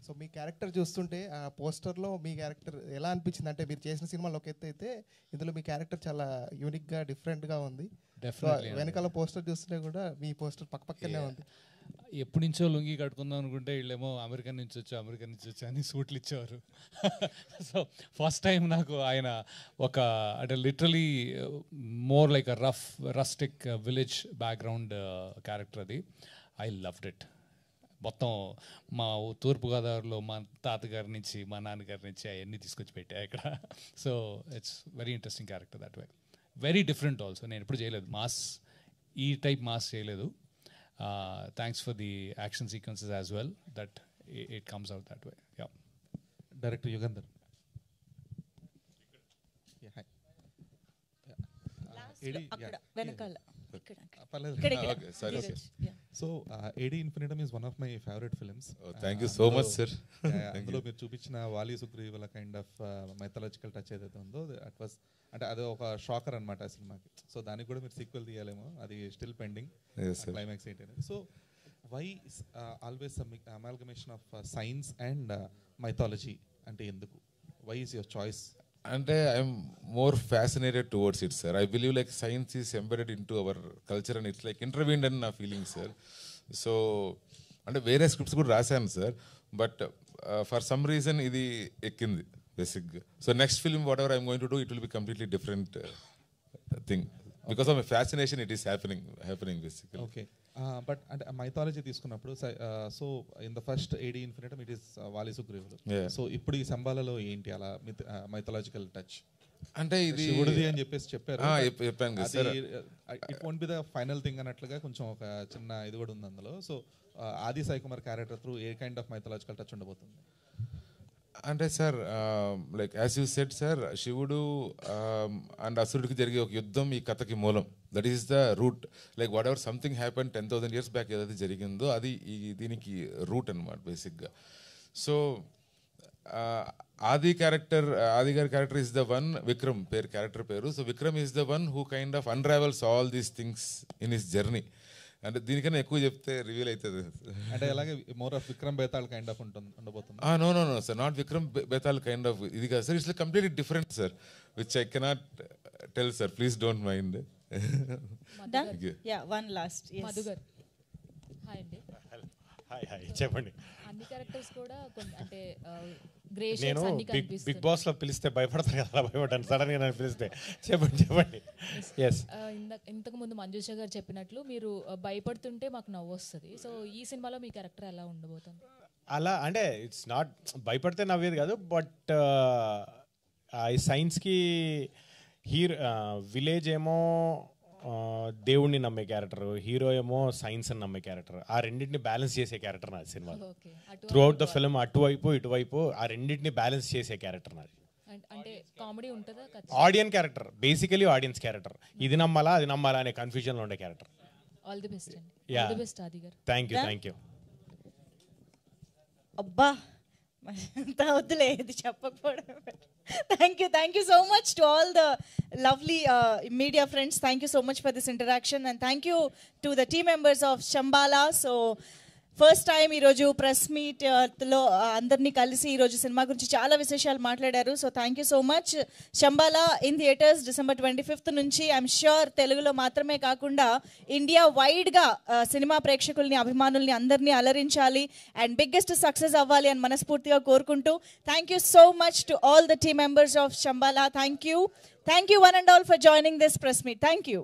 సో మీ క్యారెక్టర్ చూస్తుంటే ఆ పోస్టర్లో మీ క్యారెక్టర్ ఎలా అనిపించింది అంటే, మీరు చేసిన సినిమాలో ఒక ఎత్తు అయితే ఇందులో మీ క్యారెక్టర్ చాలా యూనిక్గా డిఫరెంట్గా ఉంది. వెనకాల పోస్టర్ చూస్తుంటే కూడా మీ పోస్టర్ పక్కనే ఉంది. ఎప్పటి నుంచో లుంగి కట్టుకుందాం అనుకుంటే వీళ్ళేమో అమెరికా నుంచి వచ్చా అని సూట్లు ఇచ్చేవారు. సో ఫస్ట్ టైం నాకు ఆయన ఒక అంటే literally more like a rustic village background character అది. I loved it. మొత్తం మా తూర్పుగోదావరిలో మా తాతగారి నుంచి మా నాన్నగారి నుంచి అవన్నీ తీసుకొచ్చి పెట్టా ఇక్కడ. So it's very interesting character that way. Very different also. నేను ఎప్పుడు చేయలేదు మాస్, ఈ టైప్ మాస్ చేయలేదు. Thanks for the action sequences as well, that it comes out that way. Yeah. Director Yugandhar. Yeah, hi. So AD Infinitum is one of my favorite films. Oh, thank you so much, sir. అందులో మీరు చూపించిన వాలి సుగ్రీవుల kind of mythological touch ఏదైతే ఉందో at was అంటే అది ఒక shocker అనమాట ఆ సినిమాకి. సో దానికి కూడా మీరు సీక్వెల్ తీయాలేమో, అది స్టిల్ పెండింగ్ క్లైమాక్స్ ఏంటి అనేది. So why always amalgamation of science and mythology అంటే ఎందుకు? Why is your choice? అంటే I'm more fascinated towards it sir. I believe like science is embedded into our culture and it's like intertwined అని నా feeling sir. So అంటే వేరే scripts కూడా రాశాను sir, but for some reason ఇది ఎక్కింది బేసిక్గా. So next film what ever I'm going to do it will be completely different thing because of my fascination it is happening basically. Okay, but అంటే mythology తీసుకున్నప్పుడు so in the first AD Infinitum it is వాలి సుగ్రీవులు. So ఇప్పుడు ఈ సంబాలలో ఏంటి అలా mythological touch? అంటే ఇది శివుడిది అని చెప్పేసి చెప్పారు. చెప్పాను కదా sir. It won't be the final thing అన్నట్లుగా కొంచెం ఒక చిన్న ఇది కూడా ఉంది అందులో. సో ఆది Sai Kumar character through a kind of mythological touch ఉండబోతుంది? అంటే sir like as you said sir, శివుడు అండ్ అసురుడికి జరిగే ఒక యుద్ధం ఈ కథకి మూలం. That is the route. Like what ever something happen 10,000 years back ఏదైతే జరిగిందో అది దీనికి రూట్ అనమాట బేసిక్గా. సో ఆది గారి character is the one, Vikram character పేరు. So Vikram is the one who kind of unravels all these things in his journey. అంటే దీనికన్నా ఎక్కువ చెప్తే రివీల్ అవుతుంది. అంటే అలాగే more of Vikram Betaal kind of ఉండబోతుంది? No sir, not Vikram Betaal kind of ఇది కాదు సార్. It's completely different sir, which I cannot tell sir. Please don't mind. One last మధుగర్. హాయ్ అండి. హాయ్ చెప్పండి. అన్ని క్యారెక్టర్స్ కూడా అంటే గ్రే నేను షేడ్స్ అన్ని కనిపిస్తాయి. బిగ్ బాస్ లో పిలిస్తే భయపడతారు కదా, అలా భయపడ్డాను సడన్ గా నన్ను పిలిస్తే. చెప్పండి. ఎస్, ఇంతకు ముందు మంజుష గారు చెప్పినట్లు మీరు భయపడుతుంటే మాకు నవ్వు వస్తుంది. సో ఈ సినిమాలో మీ క్యారెక్టర్ ఎలా ఉండబోతుంది? అలా అంటే ఇట్స్ నాట్ భయపడితే నవ్వేది కాదు, బట్ ఈ సైన్స్కి విలేజ్ ఏమో దేవుణ్ణి నమ్మే క్యారెక్టర్, హీరో ఏమో సైన్స్ అని నమ్మే క్యారెక్టర్. ఆ రెండింటిని బ్యాలెన్స్ చేసే క్యారెక్టర్ నాది సినిమాలో. త్రూ అవుట్ ద ఫిల్మ్ అటువైపు ఇటువైపు ఆ రెండింటిని బ్యాలెన్స్ చేసే క్యారెక్టర్ నాది. అంటే కామెడీ ఉంటుందా? Audience character, basically audience character. ఇది నమ్మాలా అది నమ్మాలా అనే కన్ఫ్యూజన్లో ఉండే క్యారెక్టర్. ఆల్ ది బెస్ట్ అండి. Yeah, all the best Aadi garu. Thank you. అబ్బా వద్దులే ఇది చెప్పకపోవడం. Thank you so much to all the lovely media friends. Thank you so much for this interaction, and thank you to the team members of Shambhala. So first time ఈరోజు press మీట్లో అందరినీ కలిసి ఈరోజు సినిమా గురించి చాలా విశేషాలు మాట్లాడారు. So thank you so much. Shambhala in theatres December 25th నుంచి. ఐఎమ్ ష్యూర్ తెలుగులో మాత్రమే కాకుండా ఇండియా వైడ్గా సినిమా ప్రేక్షకుల్ని అభిమానుల్ని అందరినీ అలరించాలి అండ్ బిగ్గెస్ట్ సక్సెస్ అవ్వాలి అని మనస్ఫూర్తిగా కోరుకుంటూ thank you so much to all the team members of Shambhala. Thank you one and all for joining this press meet. Thank you.